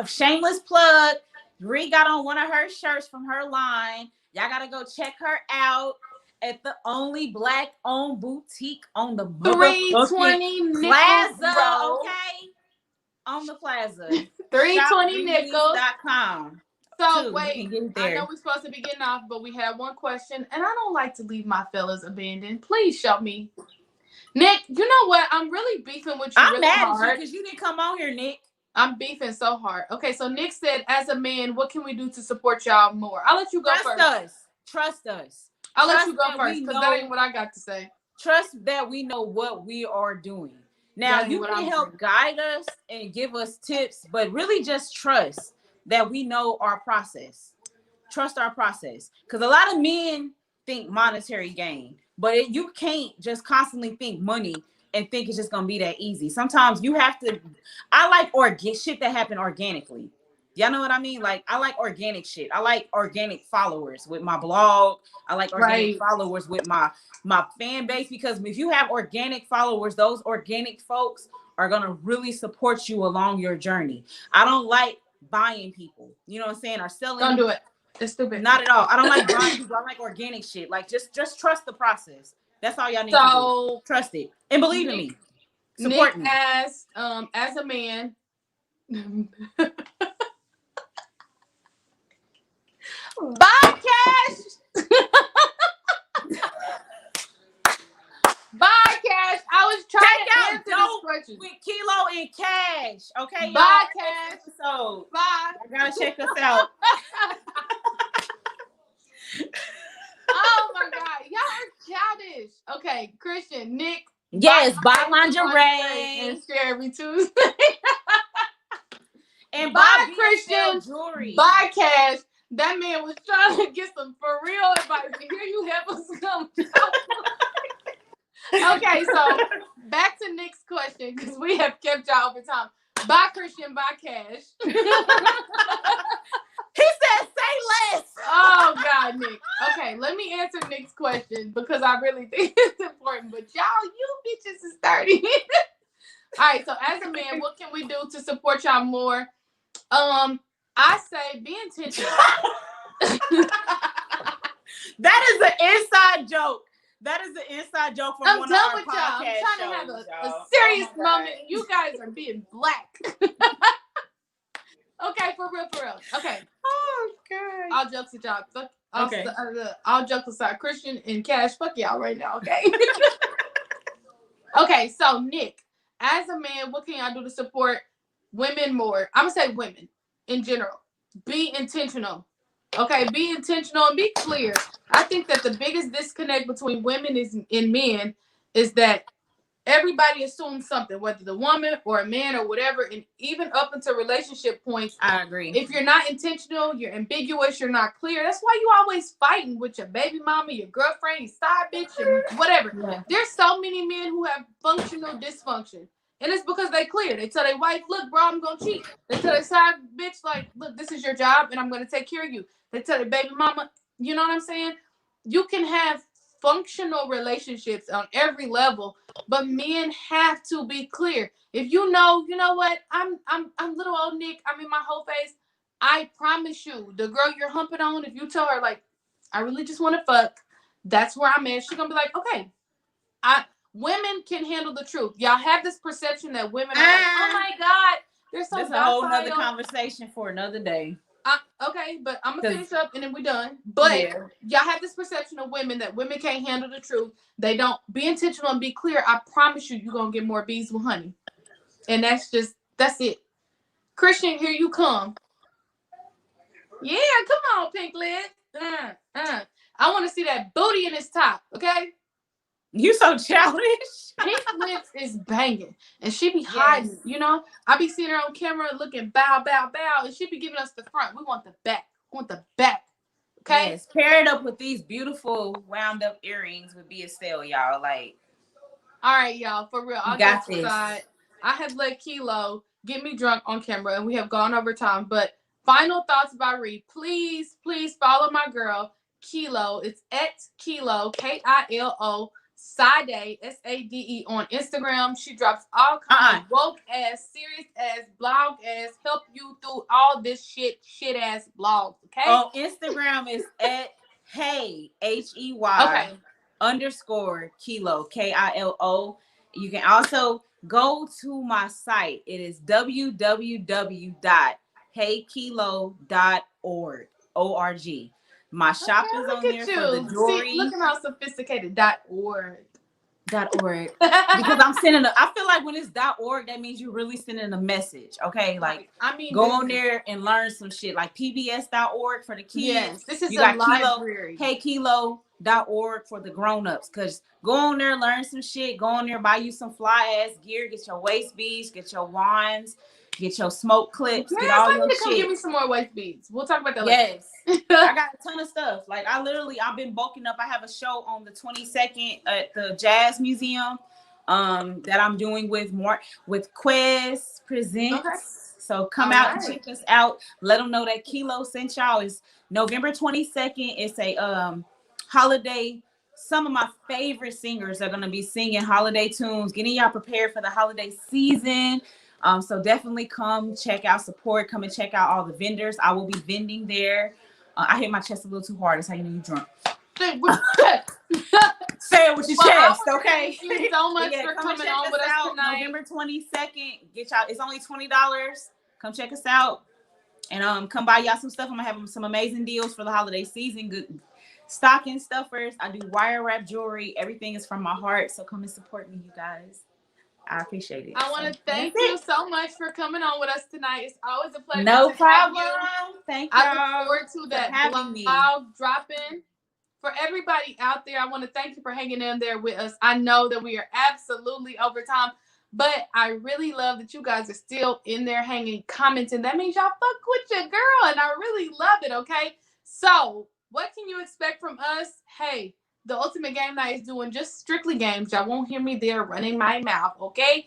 shameless plug, Bree got on one of her shirts from her line. Y'all gotta go check her out at the only black-owned boutique on the 320 Plaza, okay? On the Plaza. 320 Nickels.com. So wait, I know we're supposed to be getting off, but we have one question, and I don't like to leave my fellas abandoned. Please show me. Nick, you know what? I'm really beefing with you. I'm mad at you because you didn't come on here, Nick. I'm beefing so hard. Okay, so Nick said, as a man, what can we do to support y'all more? I'll let you go first. Trust us. I'll let you go first because that ain't what I got to say. Trust that we know what we are doing. Now, you can help guide us and give us tips, but really just trust that we know our process. Trust our process. Because a lot of men think monetary gain, but you can't just constantly think money and think it's just gonna be that easy. Sometimes you have to. I like shit that happen organically. Y'all know what I mean? Like, I like organic shit. I like organic followers with my blog. I like organic followers with my fan base, because if you have organic followers, those organic folks are gonna really support you along your journey. I don't like buying people. You know what I'm saying? Or selling. Don't do it. It's stupid. Not at all. I don't like buying people. I like organic shit. Like, just trust the process. That's all y'all need to do. Trust it and believe in me. Support me. As a man, buy cash. Buy cash. I was trying to answer this question with Kilo and Cash. Okay, buy cash. So bye. I gotta check us out. Oh my God, y'all are childish. Okay, Christian, Nick. Yes, buy lingerie and share every Tuesday. And buy Christian jewelry. Buy cash. That man was trying to get some for real advice. And here you have us come. Okay, so back to Nick's question, because we have kept y'all over time. Buy Christian, buy cash. He said, say less. Oh, God, Nick. Okay, let me answer Nick's question because I really think it's important. But y'all, you bitches is 30. All right, so as a man, what can we do to support y'all more? I say be intentional. That is an inside joke. That is an inside joke from I'm one done of our with y'all. podcast I'm trying shows, to have a y'all. serious Oh my God. moment. You guys are being black. Okay, for real, for real. Okay. Oh God. All jokes aside. Fuck. Okay. All jokes aside. Christian and Cash, fuck y'all right now, okay? Okay, so Nick, as a man, what can y'all do to support women more? I'm gonna say women in general. Be intentional. Okay, be intentional and be clear. I think that the biggest disconnect between women and men is that everybody assumes something, whether the woman or a man or whatever, and even up until relationship points. I agree. If you're not intentional, you're ambiguous, you're not clear. That's why you always fighting with your baby mama, your girlfriend, your side bitch, and whatever. Yeah. There's so many men who have functional dysfunction. And it's because they clear. They tell their wife, look, bro, I'm gonna cheat. They tell their side bitch, like, look, this is your job and I'm gonna take care of you. They tell their baby mama, you know what I'm saying? You can have functional relationships on every level, but men have to be clear. If you know what, I'm little old Nick, I'm in my whole phase. I promise you, the girl you're humping on, if you tell her like, I really just want to fuck, that's where I'm at, she's gonna be like, okay. Women can handle the truth. Y'all have this perception that women are like, oh my God, they're so That's docile. a whole nother conversation for another day. Okay, but I'm gonna finish up and then we're done. But yeah. Y'all have this perception of women that women can't handle the truth. They don't. Be intentional and be clear. I promise you're gonna get more bees with honey. And that's it. Christian, here you come. Yeah, come on, pink lid. I want to see that booty in his top, okay? You so childish. Pink lips is banging, and she be hiding. Yes. You know, I be seeing her on camera looking bow, and she be giving us the front. We want the back. Okay. Yes, pair it up with these beautiful wound up earrings would be a sale, y'all. Like, all right, y'all, for real. I'll got this. I have let Kilo get me drunk on camera, and we have gone over time. But final thoughts by Reed. Please follow my girl Kilo. It's at Kilo Kilo. Sade Sade on Instagram. She drops all kinds of woke ass, serious ass, blog ass, help you through all this shit ass blogs. Okay. Oh, Instagram is at hey HEY _kilo KILO. You can also go to my site. It is www.heykilo.org. My shop is on there for the jewelry. See, look at how sophisticated .org. .org. Because I feel like when it's .org, that means you're really sending a message. Okay, like go on there and learn some shit. Like PBS.org for the kids. Yes, this is you got library. Heykilo.org for the grown-ups. Cause go on there, learn some shit. Go on there, buy you some fly ass gear. Get your waist beads. Get your wands. Get your smoke clips. Yes, get all your shit. Come give me some more waist beads. We'll talk about that later. Yes. I got a ton of stuff. Like I've been bulking up. I have a show on the 22nd at the Jazz Museum that I'm doing with Quez Presents. Okay. So come out and check us out. Let them know that Kilo sent y'all. Is November 22nd. It's a holiday. Some of my favorite singers are going to be singing holiday tunes, getting y'all prepared for the holiday season. So definitely come check out, come and check out all the vendors. I will be vending there. I hit my chest a little too hard. That's how you know you're drunk. Say it with your chest, okay? Thank you so much for coming on with us tonight. November 22nd. Get y'all. It's only $20. Come check us out and come buy y'all some stuff. I'm gonna have some amazing deals for the holiday season. Good stocking stuffers. I do wire wrap jewelry. Everything is from my heart. So come and support me, you guys. I appreciate it. I want to thank you so much for coming on with us tonight. It's always a pleasure. No problem. Thank you. I look forward to that blog dropping. For everybody out there, I want to thank you for hanging in there with us. I know that we are absolutely over time, but I really love that you guys are still in there hanging, commenting. That means y'all fuck with your girl, and I really love it, okay? So what can you expect from us? Hey, the Ultimate Game Night is doing just strictly games. Y'all won't hear me there running my mouth, okay?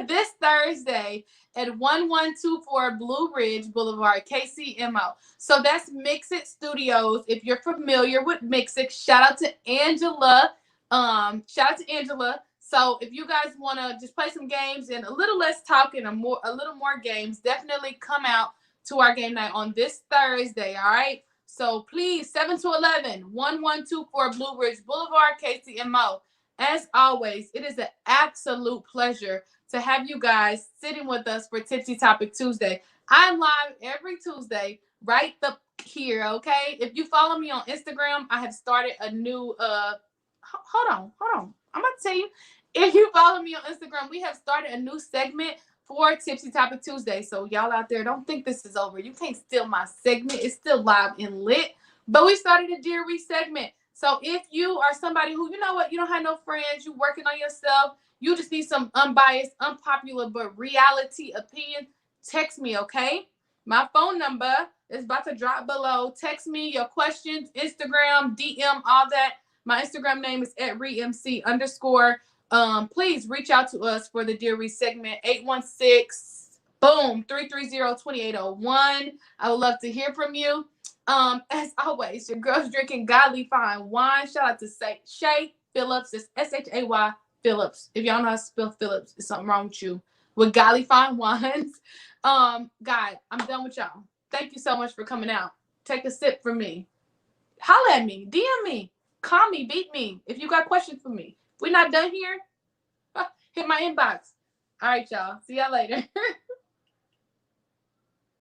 This Thursday at 1124 Blue Ridge Boulevard, KCMO. So that's Mix It Studios. If you're familiar with Mix It, shout out to Angela. So if you guys want to just play some games and a little less talking, a little more games, definitely come out to our game night on this Thursday, all right? So please, 7-11-1124 Blue Ridge Boulevard, KCMO. As always, it is an absolute pleasure to have you guys sitting with us for Tipsy Topic Tuesday. I'm live every Tuesday right here, okay? If you follow me on Instagram, I have started a new hold on. I'm about to tell you. If you follow me on Instagram, we have started a new segment for Tipsy Topic Tuesday. So y'all out there, don't think this is over. You can't steal my segment. It's still live and lit. But we started a Dear Reese segment. So if you are somebody who, you know what, you don't have no friends, you working on yourself, you just need some unbiased, unpopular, but reality opinion, text me, okay? My phone number is about to drop below. Text me your questions, Instagram, DM, all that. My Instagram name is @ReemC_. Please reach out to us for the Dear Reese segment, 816-330-2801. I would love to hear from you. As always, your girl's drinking godly fine wine. Shout out to Shay Phillips. It's SHAY Phillips. If y'all know how to spell Phillips, it's something wrong with you. With godly fine wines. God, I'm done with y'all. Thank you so much for coming out. Take a sip from me. Holla at me. DM me. Call me. Beat me. If you got questions for me. We're not done here. Hit my inbox. All right, y'all. See y'all later.